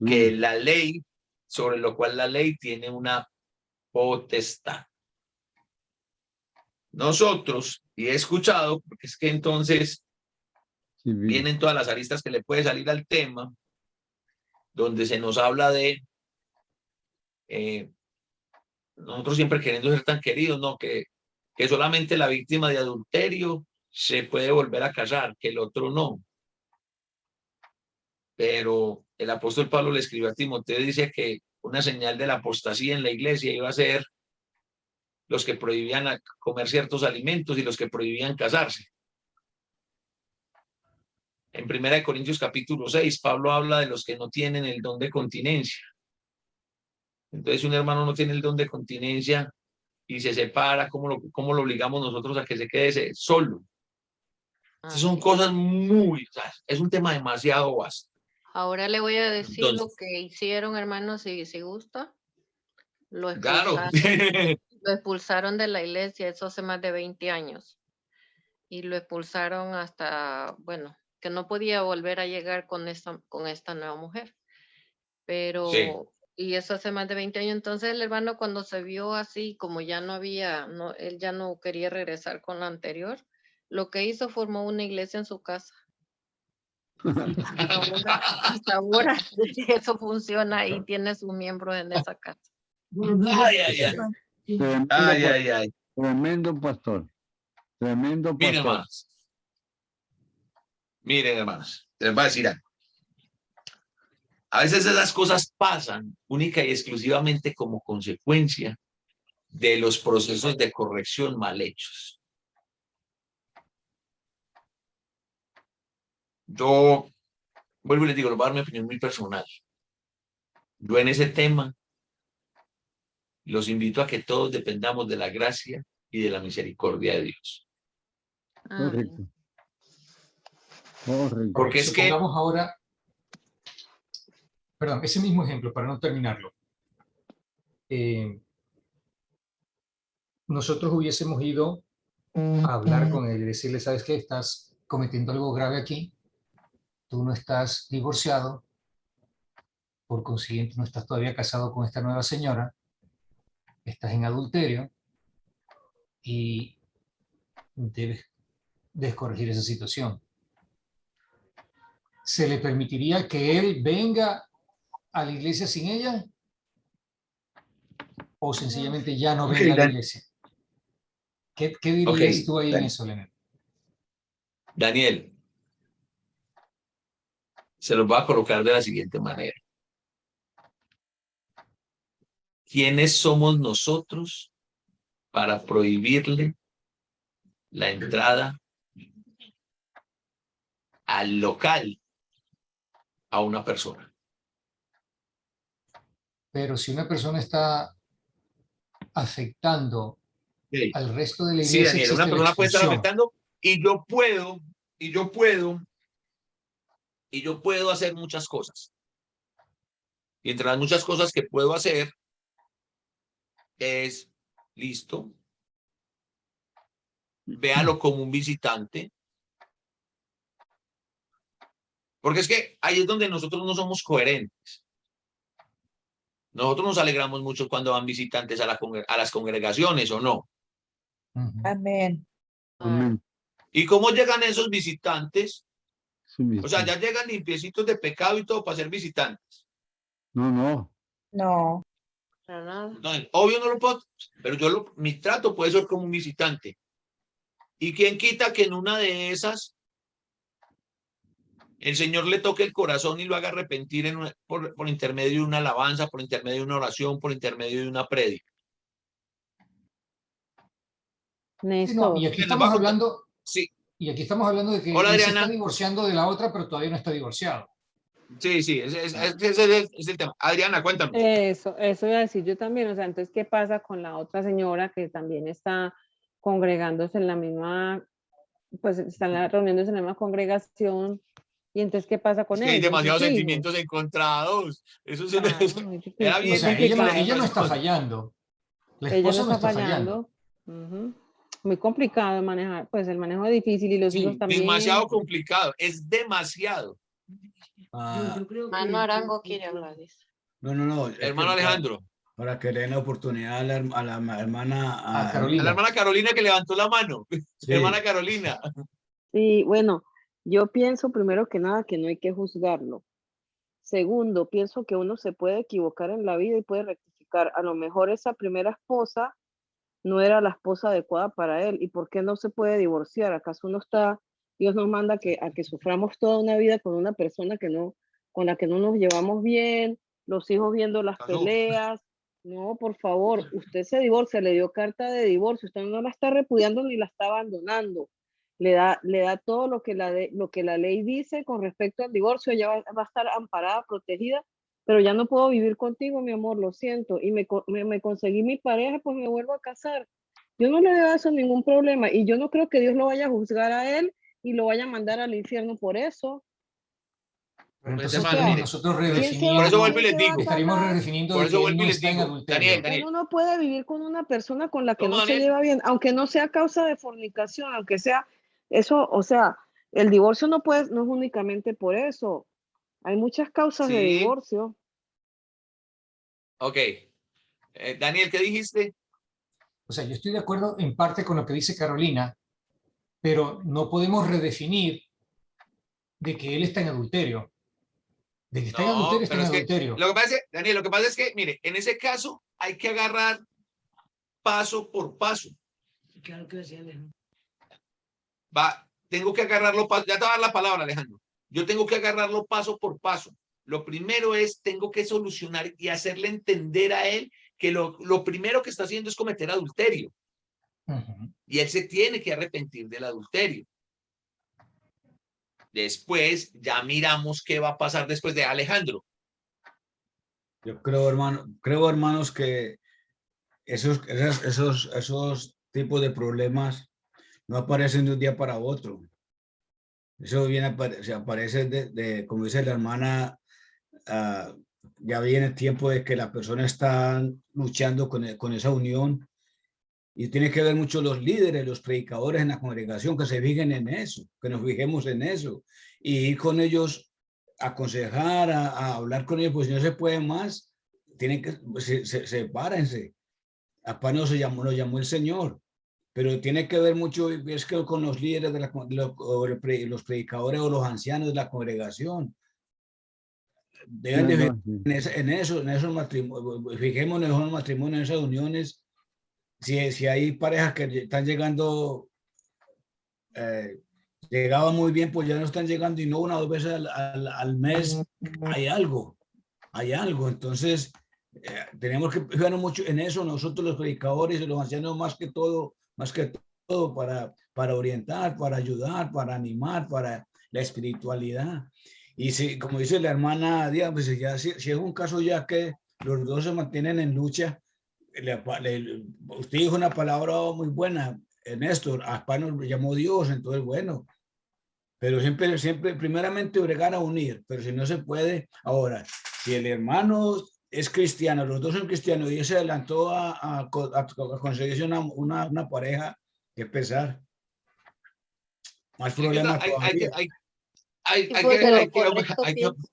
que la ley, sobre lo cual la ley tiene una potestad. Nosotros, y he escuchado, porque es que entonces vienen todas las aristas que le puede salir al tema, donde se nos habla de nosotros siempre queriendo ser tan queridos, ¿no? Que solamente la víctima de adulterio se puede volver a casar, que el otro no. Pero el apóstol Pablo le escribió a Timoteo y dice que una señal de la apostasía en la iglesia iba a ser los que prohibían comer ciertos alimentos y los que prohibían casarse. En 1 Corintios capítulo 6, Pablo habla de los que no tienen el don de continencia. Entonces, si un hermano no tiene el don de continencia y se separa, ¿cómo lo obligamos nosotros a que se quede solo? Son cosas es un tema demasiado vasto. Ahora le voy a decir lo que hicieron, hermanos, si gusta. Lo expulsaron, claro. Lo expulsaron de la iglesia, eso hace más de 20 años. y lo expulsaron hasta, bueno, que no podía volver a llegar con esta nueva mujer. Pero, Sí. y eso hace más de 20 años. Entonces el hermano, cuando se vio así, como ya no había, no, él ya no quería regresar con la anterior, lo que hizo, formó una iglesia en su casa. Hasta ahora eso funciona y tiene sus miembros en esa casa. Ay, ay, ay. Tremendo, Ay, ay, ay. tremendo pastor. Tremendo pastor. Miren, hermanos. Miren, hermanos. Les voy a decir algo. A veces esas cosas pasan única y exclusivamente como consecuencia de los procesos de corrección mal hechos. Yo vuelvo y les digo, les voy a dar mi opinión muy personal. Yo en ese tema los invito a que todos dependamos de la gracia y de la misericordia de Dios. Correcto. Correcto. Porque es que... Supongamos ahora, perdón, ese mismo ejemplo, para no terminarlo. Nosotros hubiésemos ido a hablar con él y decirle, ¿sabes qué? Estás cometiendo algo grave aquí. Tú no estás divorciado. Por consiguiente, no estás todavía casado con esta nueva señora. Estás en adulterio y debes descorregir esa situación. ¿Se le permitiría que él venga a la iglesia sin ella? ¿O sencillamente ya no venga a la iglesia? ¿Qué dirías tú ahí en eso, Leonel? Daniel, se los va a colocar de la siguiente manera. ¿Quiénes somos nosotros para prohibirle la entrada al local a una persona? Pero si una persona está afectando al resto de la iglesia, sí, Daniel, una persona puede estar afectando y yo puedo hacer muchas cosas. Y entre las muchas cosas que puedo hacer es, listo, véalo como un visitante. Porque es que ahí es donde nosotros no somos coherentes. Nosotros nos alegramos mucho cuando van visitantes a las congregaciones, ¿o no? Amén. Amén. ¿Y cómo llegan esos visitantes? Sí, O sea, ya llegan limpiecitos de pecado y todo para ser visitantes. no, no. No. Para nada. No, obvio no lo puedo, pero mi trato puede ser como un visitante. ¿Y quién quita que en una de esas el Señor le toque el corazón y lo haga arrepentir por intermedio de una alabanza, por intermedio de una oración, por intermedio de una prédica? Sí, no, y aquí estamos hablando, sí. Y aquí estamos hablando de que hola, él se Adriana. está divorciando de la otra, pero todavía no está divorciado. Sí, ese es el tema. Adriana, cuéntame. Eso iba a decir yo también. O sea, entonces, ¿qué pasa con la otra señora que también está congregándose en la misma, pues están reuniéndose en la misma congregación? Y entonces, ¿qué pasa con Es que hay él? demasiados sentimientos encontrados. Eso es era bien. O sea, ella no está fallando. La esposa no está fallando. Muy complicado de manejar, pues el manejo es difícil y los hijos también. Demasiado complicado, es demasiado. Yo creo que Mano Arango quiere hablar de eso. No. Hermano Alejandro. Para que le den la oportunidad a la hermana Carolina. A la hermana Carolina que levantó la mano. Sí. Hermana Carolina. Sí, bueno, yo pienso primero que nada que no hay que juzgarlo. Segundo, pienso que uno se puede equivocar en la vida y puede rectificar. A lo mejor esa primera esposa no era la esposa adecuada para él. ¿Y por qué no se puede divorciar? ¿Acaso Dios nos manda a que suframos toda una vida con una persona con la que no nos llevamos bien, los hijos viendo las peleas? No, por favor, usted se divorcia, le dio carta de divorcio, usted no la está repudiando ni la está abandonando. Le da todo lo que la ley dice con respecto al divorcio. Ella va a estar amparada, protegida, pero ya no puedo vivir contigo, mi amor, lo siento. Y me conseguí mi pareja, pues me vuelvo a casar. Yo no le veo eso ningún problema y yo no creo que Dios lo vaya a juzgar a él y lo vaya a mandar al infierno por eso. Pero entonces nosotros redefiniendo, por eso vuelvo y les digo. Estaríamos redefiniendo de que él no está en adulterio. Daniel. Uno no puede vivir con una persona con la que no se lleva bien, aunque no sea causa de fornicación, aunque sea Eso, o sea, el divorcio no es únicamente por eso. Hay muchas causas de Sí. divorcio. Ok. Daniel, ¿qué dijiste? O sea, yo estoy de acuerdo en parte con lo que dice Carolina, pero no podemos redefinir de que él está en adulterio. De que está en adulterio, está Pero en es que, adulterio. lo que pasa es, Daniel, lo que pasa es que, mire, en ese caso hay que agarrar paso por paso. Claro que decía Alejandro. Tengo que agarrarlo, ya te voy a dar la palabra, Alejandro. Yo tengo que agarrarlo paso por paso. Lo primero es, tengo que solucionar y hacerle entender a él que lo primero que está haciendo es cometer adulterio. Y él se tiene que arrepentir del adulterio. Después ya miramos qué va a pasar después de Alejandro. Yo creo, hermanos, que esos tipos de problemas no aparecen de un día para otro. Eso se aparece como dice la hermana, ya viene el tiempo de que la persona está luchando con esa unión, y tiene que ver mucho los líderes, los predicadores en la congregación, que se fijen en eso, que nos fijemos en eso, y ir con ellos, aconsejar, a hablar con ellos, pues si no se puede más, tienen que, sepárense. Apá nos llamó el Señor, pero tiene que ver mucho, es que con los líderes los predicadores o los ancianos de la congregación. Deben de en esos matrimonios, fijémonos en los matrimonios, en esas uniones. Si hay parejas que están llegando, llegaban muy bien, pues ya no están llegando, y no una o dos veces al mes, hay algo. Entonces, tenemos que fijarnos mucho en eso, nosotros los predicadores y los ancianos, más que todo, para orientar, para ayudar, para animar, para la espiritualidad. Y si, como dice la hermana Díaz, pues si es un caso ya que los dos se mantienen en lucha, usted dijo una palabra muy buena, Néstor, a Paz nos llamó Dios, entonces bueno, pero siempre, primeramente bregar a unir, pero si no se puede, ahora, si el hermano es cristiano, los dos son cristianos, y él se adelantó a conseguirse una pareja, que pesar, más problemas todavía.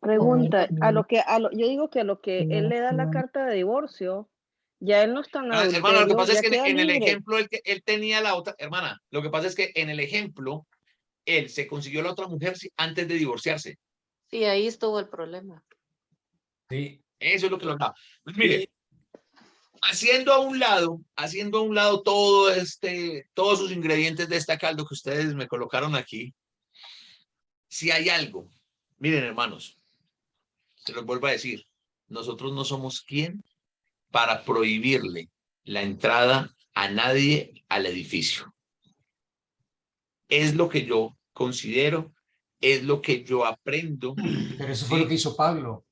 Pregunta, yo digo que a lo que él le da la carta de divorcio, ya él no está en adulterio. Hermano, lo que pasa es que en el ejemplo él tenía la otra, hermana, lo que pasa es que en el ejemplo él se consiguió la otra mujer antes de divorciarse. Sí, ahí estuvo el problema. Sí. Eso es lo que lo hablaba. Pues mire, haciendo a un lado todos sus ingredientes de esta caldo que ustedes me colocaron aquí, si hay algo, miren, hermanos, se los vuelvo a decir, nosotros no somos quien para prohibirle la entrada a nadie al edificio. Es lo que yo considero, es lo que yo aprendo. Pero eso fue lo que hizo Pablo.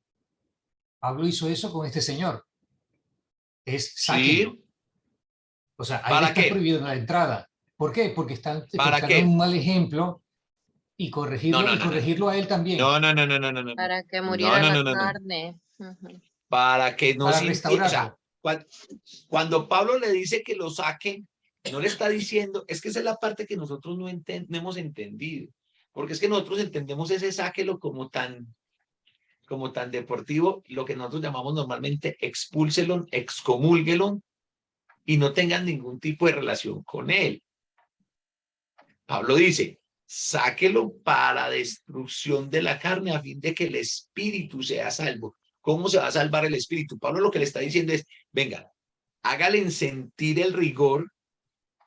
Pablo hizo eso con este señor. Sáquenlo. O sea, ahí está prohibido la entrada. ¿Por qué? Porque están dando un mal ejemplo, y corregirlo a él también. No. Para que muriera la carne. Para que no restaurarlo. O sea, cuando Pablo le dice que lo saquen, no le está diciendo, es que esa es la parte que nosotros no hemos entendido, porque es que nosotros entendemos ese sáquelo como tan deportivo, lo que nosotros llamamos normalmente expúlselo, excomúlguelo, y no tengan ningún tipo de relación con él. Pablo dice, sáquelo para destrucción de la carne, a fin de que el espíritu sea salvo. ¿Cómo se va a salvar el espíritu? Pablo lo que le está diciendo es, venga, hágale sentir el rigor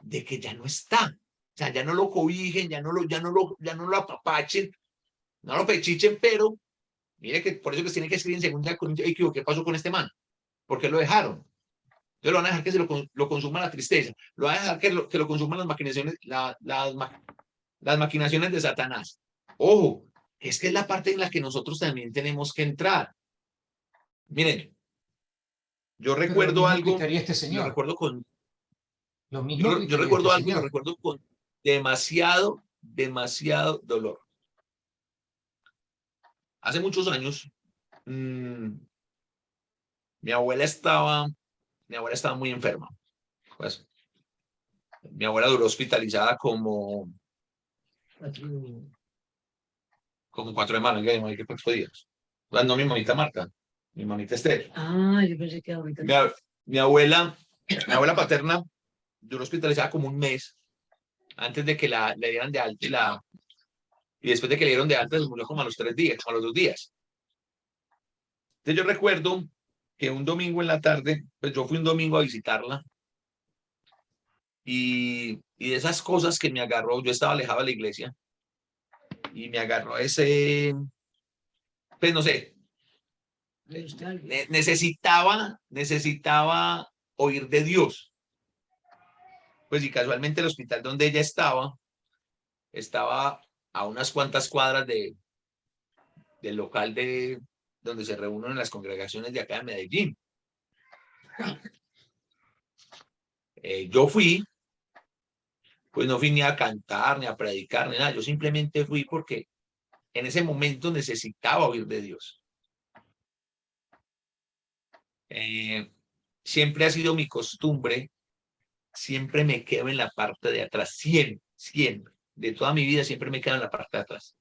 de que ya no está. O sea, ya no lo cobijen, ya no lo apapachen, no lo pechichen, pero mire que por eso que tiene que escribir en segunda Corintios, ¿qué pasó con este man? ¿Por qué lo dejaron? Entonces lo van a dejar que lo consuma la tristeza, lo van a dejar que lo consuman las maquinaciones, las maquinaciones de Satanás. Ojo, es que es la parte en la que nosotros también tenemos que entrar. Miren, yo recuerdo algo, yo recuerdo con, lo mismo yo recuerdo algo, lo recuerdo con demasiado dolor. Hace muchos años, mi abuela estaba muy enferma. Pues, mi abuela duró hospitalizada como Como 4 semanas, ¿qué 4 días? No, mi mamita Marta, mi mamita Esther. Ah, yo pensé que ahorita. Mi abuela paterna duró hospitalizada como un mes antes de que le dieran de alta y después de que le dieron de alta se murió como a los 3 días, como a los 2 días. Entonces yo recuerdo que un domingo en la tarde, pues yo fui un domingo a visitarla y de esas cosas que me agarró, yo estaba alejado de la iglesia y me agarró ese, pues no sé, necesitaba oír de Dios. Pues y casualmente el hospital donde ella estaba a unas cuantas cuadras del local donde se reúnen las congregaciones de acá de Medellín. Yo fui, pues no fui ni a cantar, ni a predicar, ni nada. Yo simplemente fui porque en ese momento necesitaba oír de Dios. Siempre ha sido mi costumbre, siempre me quedo en la parte de atrás, siempre, de toda mi vida siempre me quedo en la parte de atrás.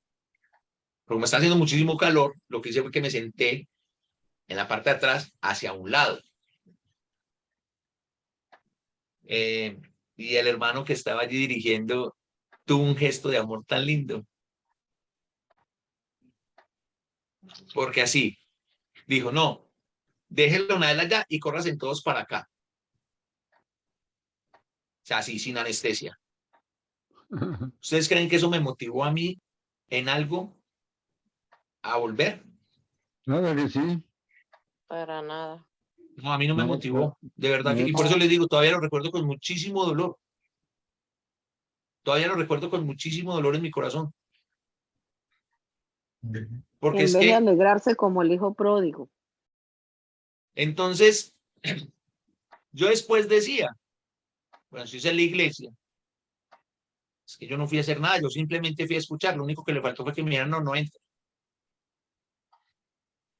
Porque me está haciendo muchísimo calor, lo que hice fue que me senté en la parte de atrás hacia un lado. Y el hermano que estaba allí dirigiendo tuvo un gesto de amor tan lindo. Porque así, dijo, no, déjenlo a él allá y córranse todos para acá. O sea, así, sin anestesia. ¿Ustedes creen que eso me motivó a mí en algo a volver? Claro que sí. Para nada. No, a mí no me No, motivó, de verdad. Y no. por eso les digo, todavía lo recuerdo con muchísimo dolor. Todavía lo recuerdo con muchísimo dolor en mi corazón. Porque En es vez de que, alegrarse como el hijo pródigo. entonces, yo después decía, bueno, si es en la iglesia, es que yo no fui a hacer nada, yo simplemente fui a escuchar. Lo único que le faltó fue que me dijeran, no, no entra.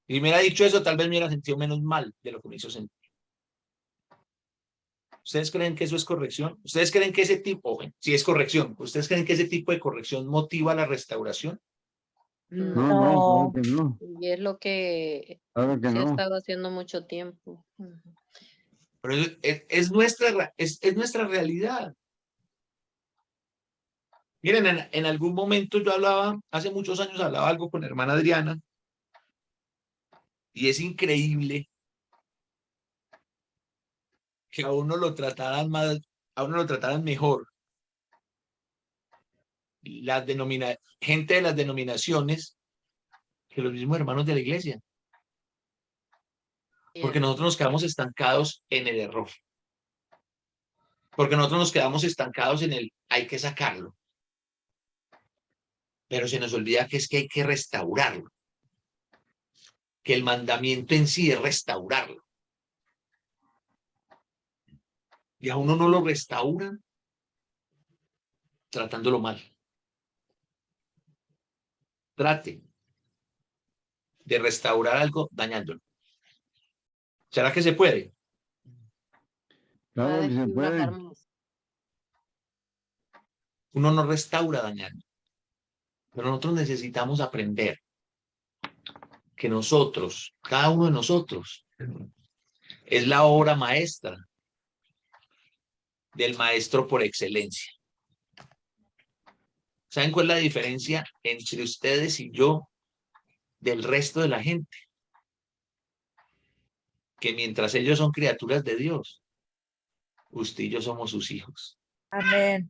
Y me hubiera dicho eso, tal vez me hubiera sentido menos mal de lo que me hizo sentir. ¿Ustedes creen que eso es corrección? ¿Ustedes creen que ese tipo, si es corrección, ¿ustedes creen que ese tipo de corrección motiva la restauración? No, No. no, claro que no. Y es lo que Claro que se ha no. estado haciendo mucho tiempo. Ujú. Pero es nuestra realidad. Miren, en algún momento yo hablaba, hace muchos años hablaba algo con la hermana Adriana, y es increíble que a uno lo trataran más, a uno lo trataran mejor. Gente de las denominaciones que los mismos hermanos de la iglesia. Porque nosotros nos quedamos estancados en el error. Porque nosotros nos quedamos estancados en el hay que sacarlo. Pero se nos olvida que es que hay que restaurarlo. Que el mandamiento en sí es restaurarlo. Y a uno no lo restauran tratándolo mal. Trate de restaurar algo dañándolo. ¿Será que se puede? Va a Claro que se desquebrajar puede. más. Uno no restaura dañando. Pero nosotros necesitamos aprender que nosotros, cada uno de nosotros, es la obra maestra del maestro por excelencia. ¿Saben cuál es la diferencia entre ustedes y yo del resto de la gente? Que mientras ellos son criaturas de Dios, usted y yo somos sus hijos. Amén.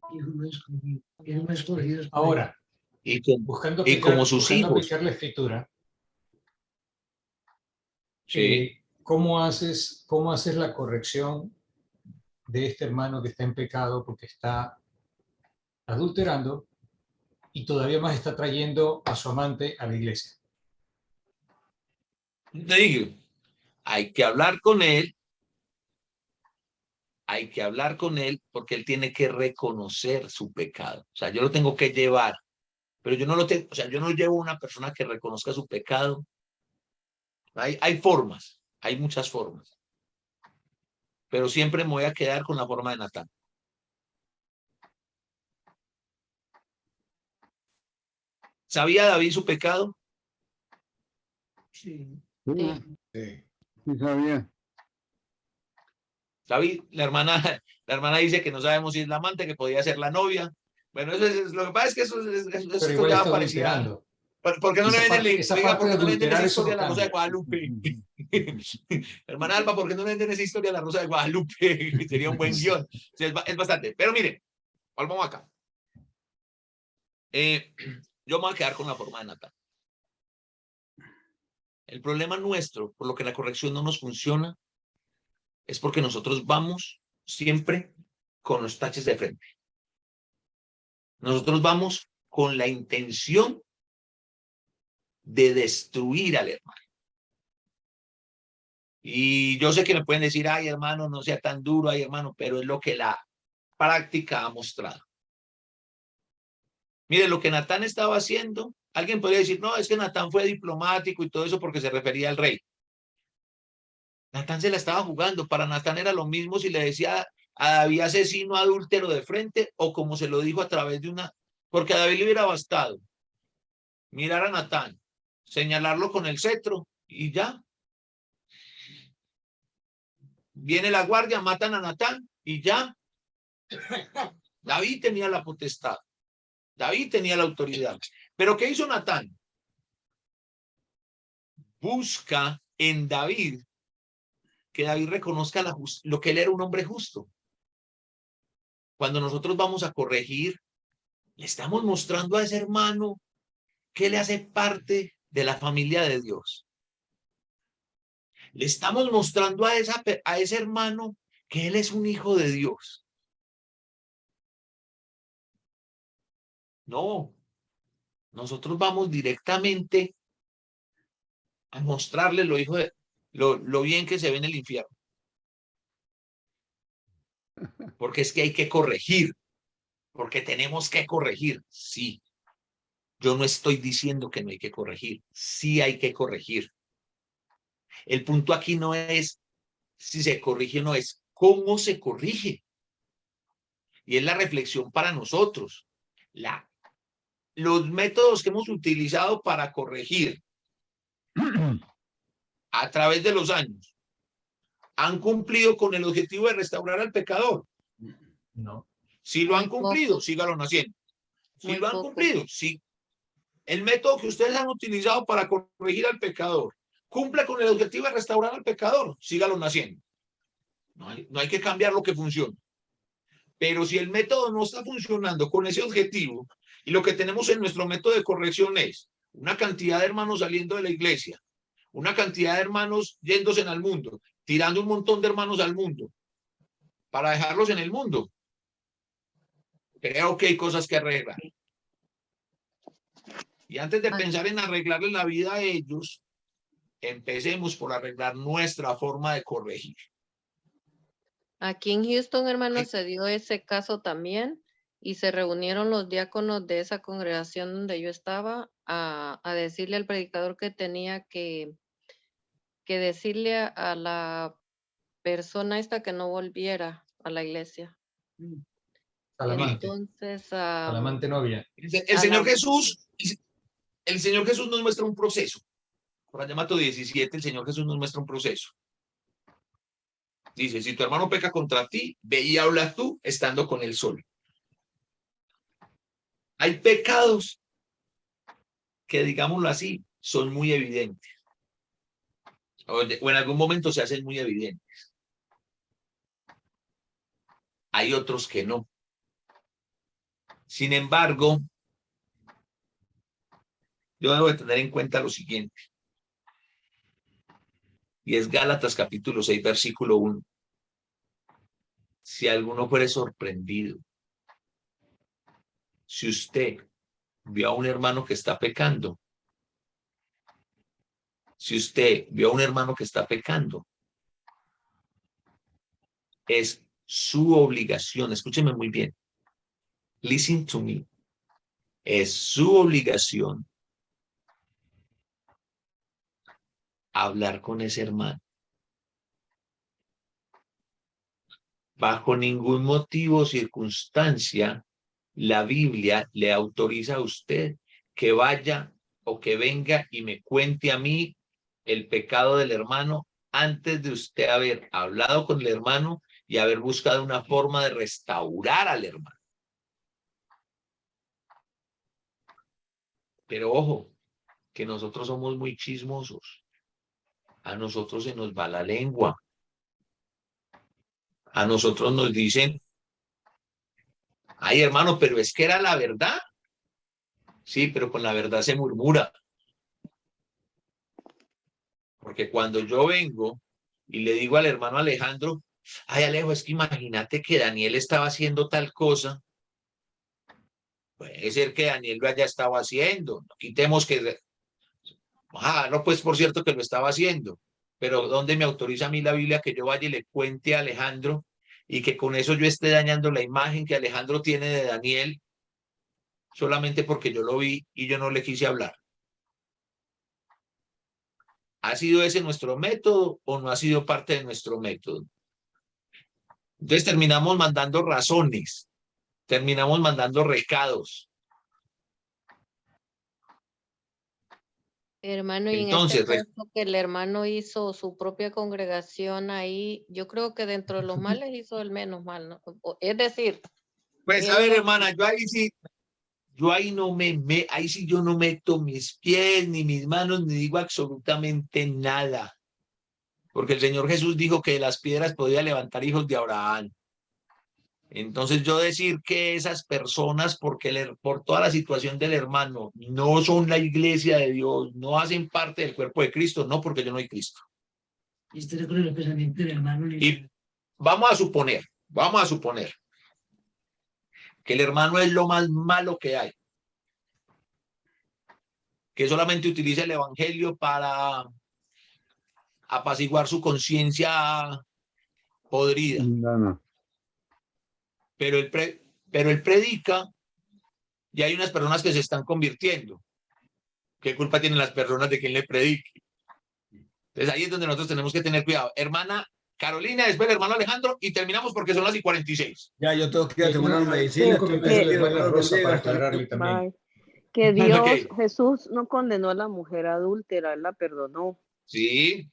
Ahora, Y buscando como sus buscando hijos. aplicar la escritura, Sí. ¿cómo haces la corrección de este hermano que está en pecado porque está adulterando y todavía más está trayendo a su amante a la iglesia? Te digo, hay que hablar con él. Hay que hablar con él porque él tiene que reconocer su pecado. O sea, yo lo tengo que llevar, pero yo no lo tengo, o sea, yo no llevo a una persona que reconozca su pecado. Hay formas, hay muchas formas, pero siempre me voy a quedar con la forma de Natán. ¿Sabía David su pecado? Sí. Sí, Sí. sí sabía. David, la hermana dice que no sabemos si es la amante, que podía ser la novia. Bueno, lo que pasa es que Pero esto igual ya está parecía. adulterando. ¿Por qué no le venden, Esa oiga, parte por de qué no le venden esa adulterar, eso historia no a la Rosa de cambia. Guadalupe? Hermana Alba, ¿por qué no le venden esa historia a la Rosa de Guadalupe? Sería un buen guión. O sea, es bastante. Pero mire, volvamos acá. Yo me voy a quedar con la forma de Natán. El problema nuestro, por lo que la corrección no nos funciona, es porque nosotros vamos siempre con los taches de frente. Nosotros vamos con la intención de destruir al hermano. Y yo sé que me pueden decir, ay, hermano, no sea tan duro, ay, hermano, pero es lo que la práctica ha mostrado. Mire, lo que Natán estaba haciendo, alguien podría decir, no, es que Natán fue diplomático y todo eso porque se refería al rey. Natán se la estaba jugando. Para Natán era lo mismo si le decía a David asesino adúltero de frente o como se lo dijo a través de una... Porque a David le hubiera bastado mirar a Natán, señalarlo con el cetro y ya. Viene la guardia, matan a Natán y ya. David tenía la potestad. David tenía la autoridad. Pero ¿qué hizo Natán? Busca en David que David reconozca lo que él era un hombre justo. Cuando nosotros vamos a corregir, le estamos mostrando a ese hermano que le hace parte de la familia de Dios. Le estamos mostrando a ese hermano que él es un hijo de Dios. No, nosotros vamos directamente a mostrarle lo bien que se ve en el infierno. Porque es que hay que corregir, porque tenemos que corregir, sí. Yo no estoy diciendo que no hay que corregir, sí hay que corregir. El punto aquí no es si se corrige o no, es cómo se corrige. Y es la reflexión para nosotros. Los métodos que hemos utilizado para corregir a través de los años han cumplido con el objetivo de restaurar al pecador. No. Si lo han cumplido, sígalo haciendo. Si lo han cumplido, sí. El método que ustedes han utilizado para corregir al pecador cumple con el objetivo de restaurar al pecador, sígalo haciendo. No hay que cambiar lo que funciona. Pero si el método no está funcionando con ese objetivo y lo que tenemos en nuestro método de corrección es una cantidad de hermanos saliendo de la iglesia, una cantidad de hermanos yéndose al mundo, tirando un montón de hermanos al mundo para dejarlos en el mundo, creo que hay cosas que arreglar. Y antes de pensar en arreglarle la vida a ellos, empecemos por arreglar nuestra forma de corregir. Aquí en Houston, hermano, se dio ese caso también y se reunieron los diáconos de esa congregación donde yo estaba a decirle al predicador que tenía que decirle a la persona esta que no volviera a la iglesia. Al amante. Entonces, Al amante novia. El Señor Jesús nos muestra un proceso. Por allá Mateo 17, el Señor Jesús nos muestra un proceso. Dice, si tu hermano peca contra ti, ve y habla tú estando con él solo. Hay pecados que, digámoslo así, son muy evidentes. O en algún momento se hacen muy evidentes. Hay otros que no. Sin embargo, yo debo de tener en cuenta lo siguiente. Y es Gálatas capítulo 6, versículo 1. Si alguno fuere sorprendido, si usted vio a un hermano que está pecando, es su obligación, escúcheme muy bien, listen to me, es su obligación hablar con ese hermano. Bajo ningún motivo o circunstancia, la Biblia le autoriza a usted que vaya o que venga y me cuente a mí el pecado del hermano antes de usted haber hablado con el hermano y haber buscado una forma de restaurar al hermano. Pero ojo, que nosotros somos muy chismosos. A nosotros se nos va la lengua. A nosotros nos dicen, ay hermano, pero es que era la verdad. Sí, pero con la verdad se murmura. Porque cuando yo vengo y le digo al hermano Alejandro, ay Alejo, es que imagínate que Daniel estaba haciendo tal cosa. Puede ser que Daniel lo haya estado haciendo. No quitemos que... no, pues por cierto que lo estaba haciendo. Pero ¿dónde me autoriza a mí la Biblia que yo vaya y le cuente a Alejandro y que con eso yo esté dañando la imagen que Alejandro tiene de Daniel solamente porque yo lo vi y yo no le quise hablar? ¿Ha sido ese nuestro método o no ha sido parte de nuestro método? Entonces terminamos mandando razones, terminamos mandando recados. Hermano, y en Entonces, este caso que el hermano hizo su propia congregación ahí, yo creo que dentro de los males hizo el menos mal, ¿no? Es decir, pues a él ver, no- hermana, yo ahí no ahí sí yo no meto mis pies ni mis manos ni digo absolutamente nada. Porque el Señor Jesús dijo que de las piedras podía levantar hijos de Abraham. Entonces yo decir que esas personas, porque por toda la situación del hermano, no son la iglesia de Dios, no hacen parte del cuerpo de Cristo, no, porque yo no soy Cristo. Y estoy con el pensamiento del hermano. Y vamos a suponer que el hermano es lo más malo que hay, que solamente utiliza el evangelio para apaciguar su conciencia podrida, No. pero él predica y hay unas personas que se están convirtiendo. ¿Qué culpa tienen las personas de quien le predique? Entonces ahí es donde nosotros tenemos que tener cuidado. Hermana Carolina, después el hermano Alejandro y terminamos porque son las 46. Ya, yo tengo que ir a tomar una Un medicina. comentario de Hermana Dios Rosa bendiga, para hasta luego. aclararle también. Bye. Que Dios, Ok. Jesús no condenó a la mujer adúltera, él la perdonó. Sí,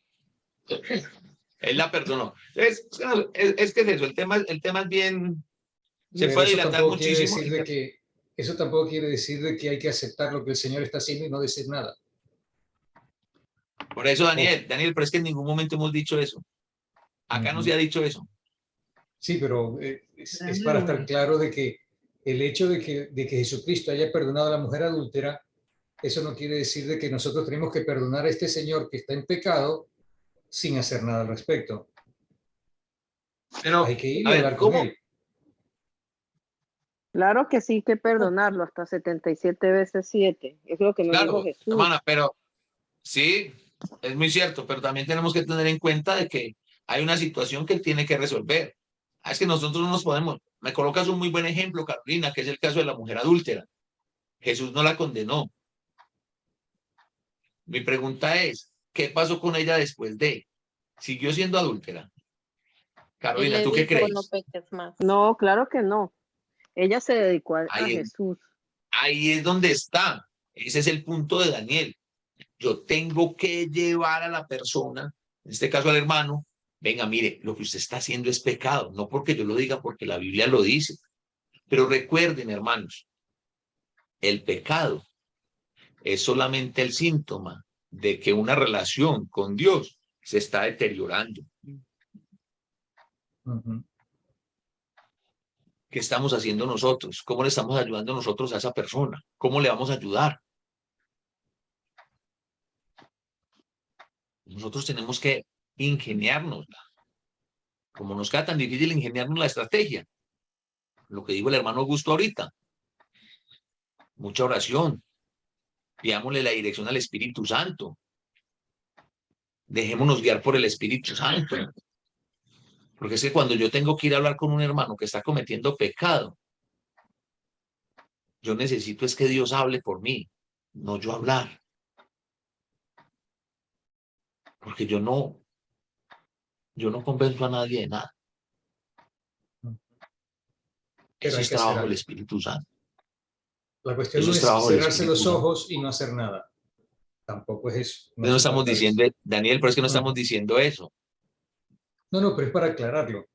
él la perdonó. Es que es eso, el tema es bien, se Pero puede eso dilatar tampoco quiere muchísimo. decir de que eso tampoco quiere decir de que hay que aceptar lo que el Señor está haciendo y no decir nada. Por eso, Daniel, pero es que en ningún momento hemos dicho eso. Acá no se ha dicho eso. Sí, pero es para estar claro de que el hecho de que Jesucristo haya perdonado a la mujer adúltera, eso no quiere decir de que nosotros tenemos que perdonar a este señor que está en pecado sin hacer nada al respecto. Pero, Hay que ir a y ver, hablar con ¿cómo? él. Claro que sí, que perdonarlo hasta 77 veces 7. Es lo que nos dijo Claro, Jesús. hermana, pero sí, es muy cierto, pero también tenemos que tener en cuenta de que hay una situación que él tiene que resolver. Es que nosotros no nos podemos. Me colocas un muy buen ejemplo, Carolina, que es el caso de la mujer adúltera. Jesús no la condenó. Mi pregunta es, ¿qué pasó con ella después de? ¿Siguió siendo adúltera? él Carolina, le ¿tú qué dijo no crees? peques más. No, claro que no. Ella se dedicó a Ahí, Jesús. ahí es donde está. Ese es el punto de Daniel. Yo tengo que llevar a la persona, en este caso al hermano, venga, mire, lo que usted está haciendo es pecado, no porque yo lo diga, porque la Biblia lo dice. Pero recuerden, hermanos, el pecado es solamente el síntoma de que una relación con Dios se está deteriorando. ¿Qué estamos haciendo nosotros? ¿Cómo le estamos ayudando nosotros a esa persona? ¿Cómo le vamos a ayudar? Nosotros tenemos que ingeniárnosla. Como nos queda tan difícil ingeniarnos la estrategia, lo que dijo el hermano Augusto ahorita, mucha oración, pidámosle la dirección al Espíritu Santo, dejémonos guiar por el Espíritu Santo, porque es que cuando yo tengo que ir a hablar con un hermano que está cometiendo pecado, yo necesito es que Dios hable por mí, no yo hablar, porque yo no convenzo a nadie de nada. Pero Eso hay es que hacer trabajo del algo. Espíritu Santo. La cuestión Eso no es es trabajo del cerrarse los Espíritu, ¿no? ojos y no hacer nada. Tampoco es eso. No se estamos trata de eso. diciendo, Daniel, pero es que no estamos diciendo eso. No, pero es para aclararlo.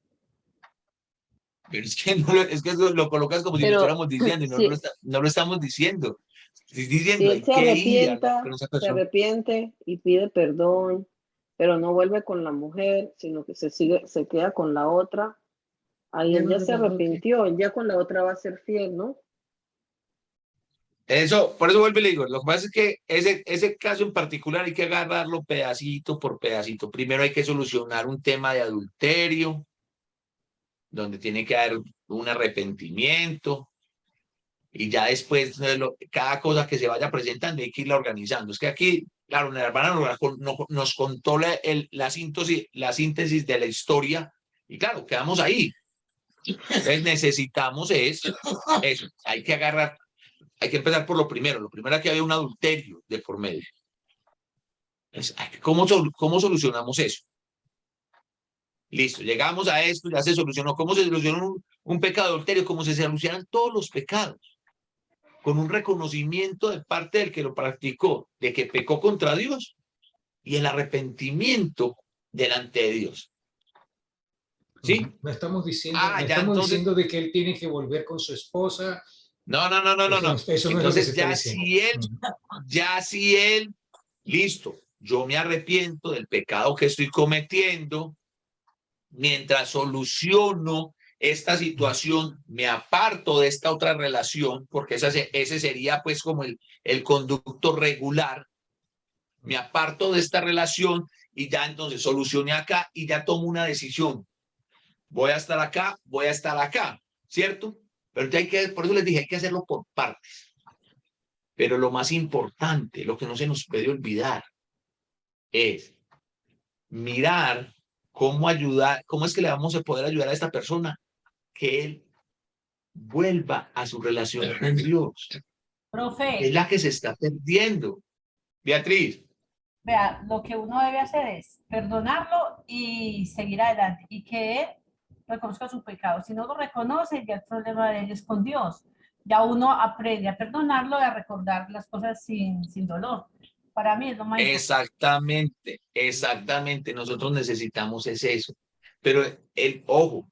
Pero es que, no lo, es que lo colocas como si lo Pero estuviéramos diciendo y no, si, no lo estamos diciendo. Estoy si diciendo, él hay que ir a hablar con esa se persona. arrepiente y pide perdón, pero no vuelve con la mujer, sino que se queda con la otra, ahí él ya se arrepintió, él ya con la otra va a ser fiel, ¿no? Eso, por eso vuelvo y le digo, lo que pasa es que ese caso en particular hay que agarrarlo pedacito por pedacito. Primero hay que solucionar un tema de adulterio, donde tiene que haber un arrepentimiento, y ya después cada cosa que se vaya presentando hay que irla organizando. Es que aquí, claro, la hermana nos contó la síntesis de la historia, y claro, quedamos ahí. Entonces necesitamos eso, hay que agarrar. Hay que empezar por lo primero. Lo primero es que había un adulterio de por medio. ¿Cómo solucionamos eso? Listo, llegamos a esto, ya se solucionó. ¿Cómo se solucionó un pecado de adulterio? Como se solucionan todos los pecados. Con un reconocimiento de parte del que lo practicó, de que pecó contra Dios, y el arrepentimiento delante de Dios. ¿Sí? No estamos diciendo, entonces, de que él tiene que volver con su esposa. No. Eso no es lo que se está diciendo. Ya si él, listo, yo me arrepiento del pecado que estoy cometiendo, mientras soluciono esta situación, me aparto de esta otra relación, porque ese sería pues como el conducto regular, me aparto de esta relación y ya entonces solucioné acá y ya tomo una decisión. Voy a estar acá, ¿cierto? Pero por eso les dije, hay que hacerlo por partes. Pero lo más importante, lo que no se nos puede olvidar, es mirar cómo es que le vamos a poder ayudar a esta persona que él vuelva a su relación con Dios. Profe. Es la que se está perdiendo. Beatriz. Vea, lo que uno debe hacer es perdonarlo y seguir adelante y que él reconozca su pecado. Si no lo reconoce, ya el problema de él es con Dios. Ya uno aprende a perdonarlo y a recordar las cosas sin dolor. Para mí es lo más importante. Exactamente. Nosotros necesitamos es eso. Pero ojo,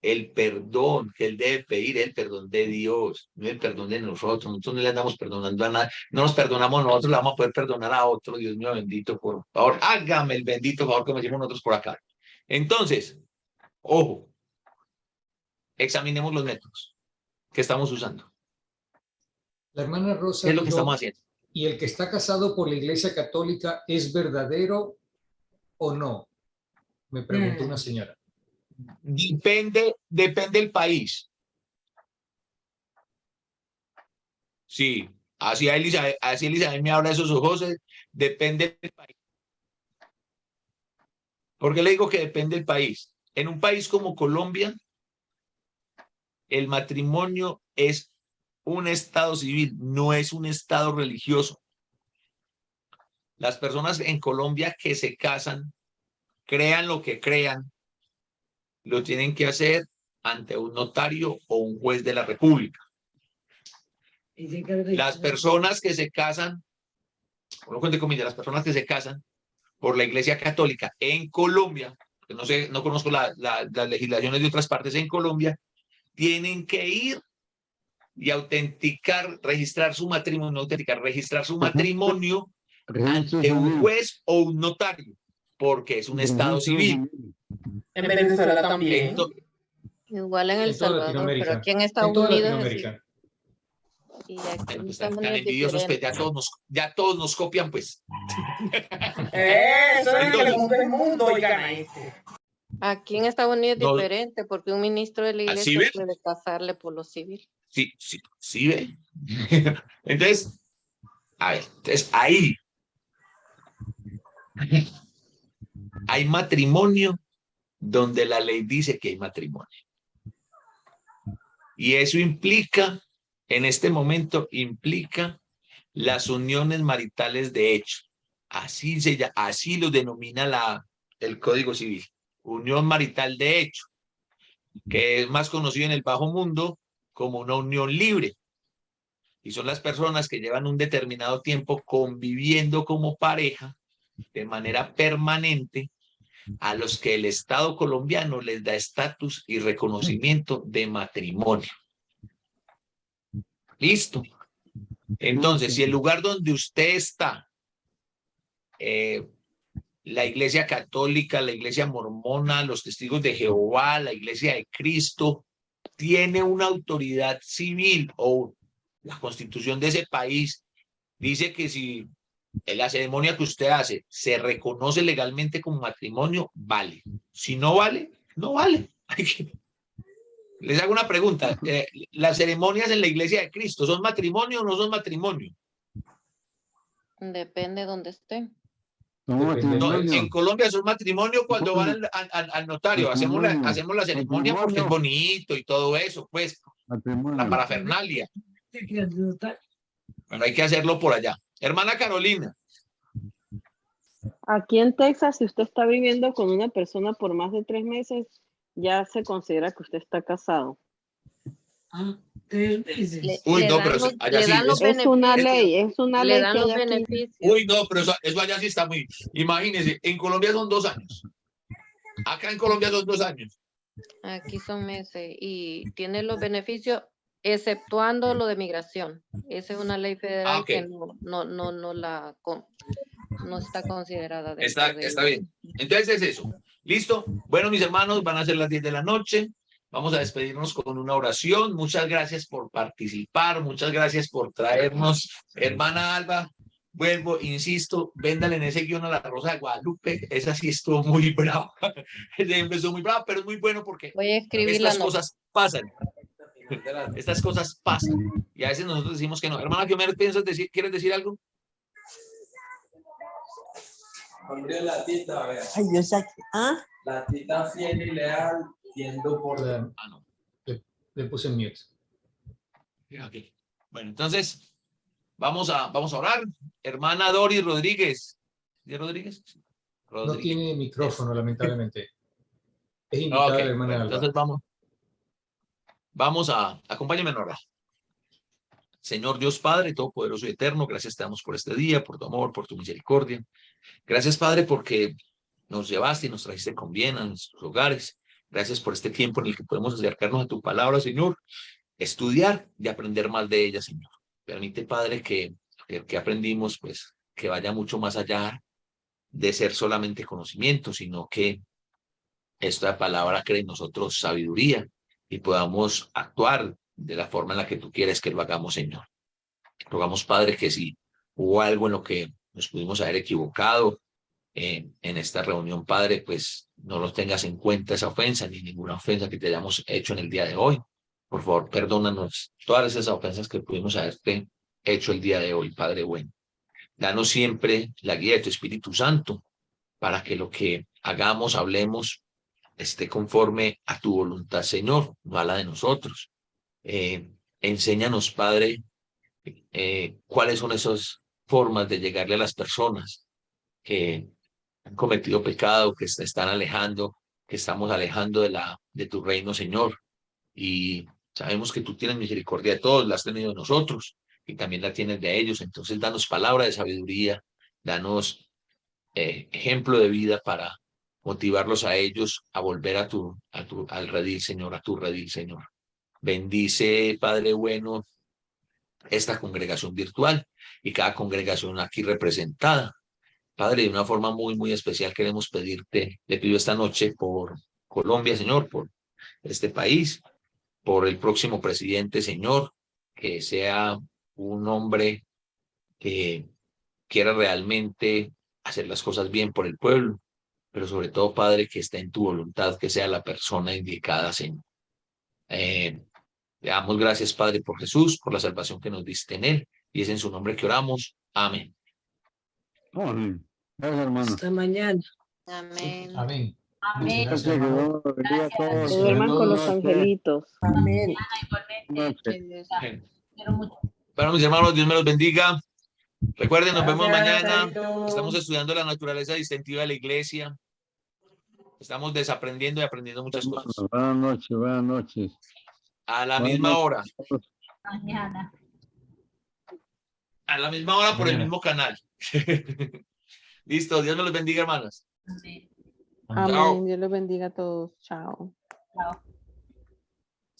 el perdón que él debe pedir es el perdón de Dios, no el perdón de nosotros. Nosotros no le andamos perdonando a nadie. No nos perdonamos nosotros, le vamos a poder perdonar a otro. Dios mío bendito, por favor, hágame el bendito favor que me decimos nosotros por acá. Entonces, ojo, examinemos los métodos que estamos usando. La hermana Rosa, ¿Qué es lo que estamos haciendo? ¿Y el que está casado por la Iglesia Católica es verdadero o no? Me preguntó una señora. Depende del país. Sí, así Elizabeth me habla de esos ojos, depende del país. ¿Por qué le digo que depende del país? En un país como Colombia, el matrimonio es un estado civil, no es un estado religioso. Las personas en Colombia que se casan, crean lo que crean, lo tienen que hacer ante un notario o un juez de la República. Las personas que se casan, las personas que se casan por la Iglesia Católica en Colombia, que no conozco las legislaciones de otras partes en Colombia, tienen que ir y registrar su matrimonio ante un juez o un notario, porque es un estado civil. En Venezuela también. Igual en El Salvador, pero aquí en Estados Unidos es así. Y aquí en Estados Unidos es envidiosos, pues, ya todos nos copian, pues. Eso es el mundo y gana este. Aquí en Estados Unidos es diferente, porque un ministro de la iglesia puede casarle por lo civil. Sí, ve. Entonces, a ver, ahí hay matrimonio donde la ley dice que hay matrimonio. Y eso implica, en este momento, las uniones maritales de hecho. Así lo denomina el Código Civil. Unión marital de hecho, que es más conocido en el bajo mundo como una unión libre. y son las personas que llevan un determinado tiempo conviviendo como pareja de manera permanente, a los que el Estado colombiano les da estatus y reconocimiento de matrimonio. Listo. Entonces, si el lugar donde usted está, la Iglesia Católica, la Iglesia Mormona, los Testigos de Jehová, la Iglesia de Cristo, tiene una autoridad civil o la Constitución de ese país dice que si la ceremonia que usted hace se reconoce legalmente como matrimonio, vale. Si no vale, no vale. Les hago una pregunta. ¿Las ceremonias en la Iglesia de Cristo son matrimonio o no son matrimonio? Depende de dónde estén. No, en Colombia son matrimonio cuando van al notario. Hacemos la ceremonia porque es bonito y todo eso, pues, la parafernalia. Bueno, hay que hacerlo por allá. Hermana Carolina. Aquí en Texas, si usted está viviendo con una persona por más de 3 meses, ya se considera que usted está casado. Ah, 3 meses. Uy, no, pero allá sí es una ley, es una ley que hay aquí. Uy, no, pero eso allá sí está muy... Imagínense, en Colombia son 2 años. Acá en Colombia son 2 años. Aquí son meses y tiene los beneficios exceptuando lo de migración. Esa es una ley federal que no está considerada. Está bien. Entonces es eso. ¿Listo? Bueno, mis hermanos, van a ser las 10 de la noche. Vamos a despedirnos con una oración. Muchas gracias por participar. Muchas gracias por traernos. Hermana Alba, vuelvo, insisto, véndale en ese guión a la Rosa de Guadalupe. Esa sí estuvo muy brava. Empezó muy brava, pero es muy bueno porque voy a escribir estas cosas pasan. Estas cosas pasan. Y a veces nosotros decimos que no. Hermana, ¿qué me piensas decir? ¿Quieres decir algo? Pondría la tita, a ver. Ay, Dios, aquí. ¿Ah? La tita fiel y leal, tiendo por... No. Le puse en mute. Okay. Bueno, entonces, vamos a orar. Hermana Doris Rodríguez. ¿De Rodríguez? No tiene micrófono, lamentablemente. Es invitada la hermana bueno, Alba. entonces acompáñame en orar. Señor Dios Padre, Todopoderoso y Eterno, gracias te damos por este día, por tu amor, por tu misericordia. Gracias, Padre, porque nos llevaste y nos trajiste con bien a nuestros hogares. Gracias por este tiempo en el que podemos acercarnos a tu palabra, Señor, estudiar y aprender más de ella, Señor. Permite, Padre, que aprendimos, pues, que vaya mucho más allá de ser solamente conocimiento, sino que esta palabra cree en nosotros sabiduría y podamos actuar de la forma en la que tú quieres que lo hagamos, Señor. Rogamos, Padre, que si hubo algo en lo que nos pudimos haber equivocado en esta reunión, Padre, pues no los tengas en cuenta esa ofensa ni ninguna ofensa que te hayamos hecho en el día de hoy. Por favor, perdónanos todas esas ofensas que pudimos haberte hecho el día de hoy, Padre bueno. Danos siempre la guía de tu Espíritu Santo para que lo que hagamos, hablemos, esté conforme a tu voluntad, Señor, no a la de nosotros. Enséñanos, Padre, cuáles son esas formas de llegarle a las personas que han cometido pecado, que se están alejando, que estamos alejando de tu reino, Señor. Y sabemos que tú tienes misericordia de todos, la has tenido de nosotros y también la tienes de ellos. Entonces, danos palabra de sabiduría, danos ejemplo de vida para motivarlos a ellos a volver al redil, Señor, a tu redil, Señor. Bendice, Padre bueno, esta congregación virtual y cada congregación aquí representada. Padre, de una forma muy, muy especial queremos pedirte, le pido esta noche por Colombia, Señor, por este país, por el próximo presidente, Señor, que sea un hombre que quiera realmente hacer las cosas bien por el pueblo, pero sobre todo, Padre, que esté en tu voluntad, que sea la persona indicada, Señor. Le damos gracias, Padre, por Jesús, por la salvación que nos diste en él, y es en su nombre que oramos. Amén. Amén. Gracias, hermano. Hasta mañana. Amén. Amén. Amén. Muchas gracias, hermano. Que duerman con los angelitos. Amén. Igualmente. Quiero mucho. Bueno, mis hermanos, Dios me los bendiga. Recuerden, nos vemos Gracias, mañana. Chaito. Estamos estudiando la naturaleza distintiva de la iglesia. Estamos desaprendiendo y aprendiendo muchas cosas. Buenas noches, buenas noches. A la Buenas misma hora. noches. Mañana. A la misma hora por el Mañana. mismo canal. Listo, Dios me los bendiga, hermanas. Sí. Chao. Amén. Dios los bendiga a todos. Chao. Chao.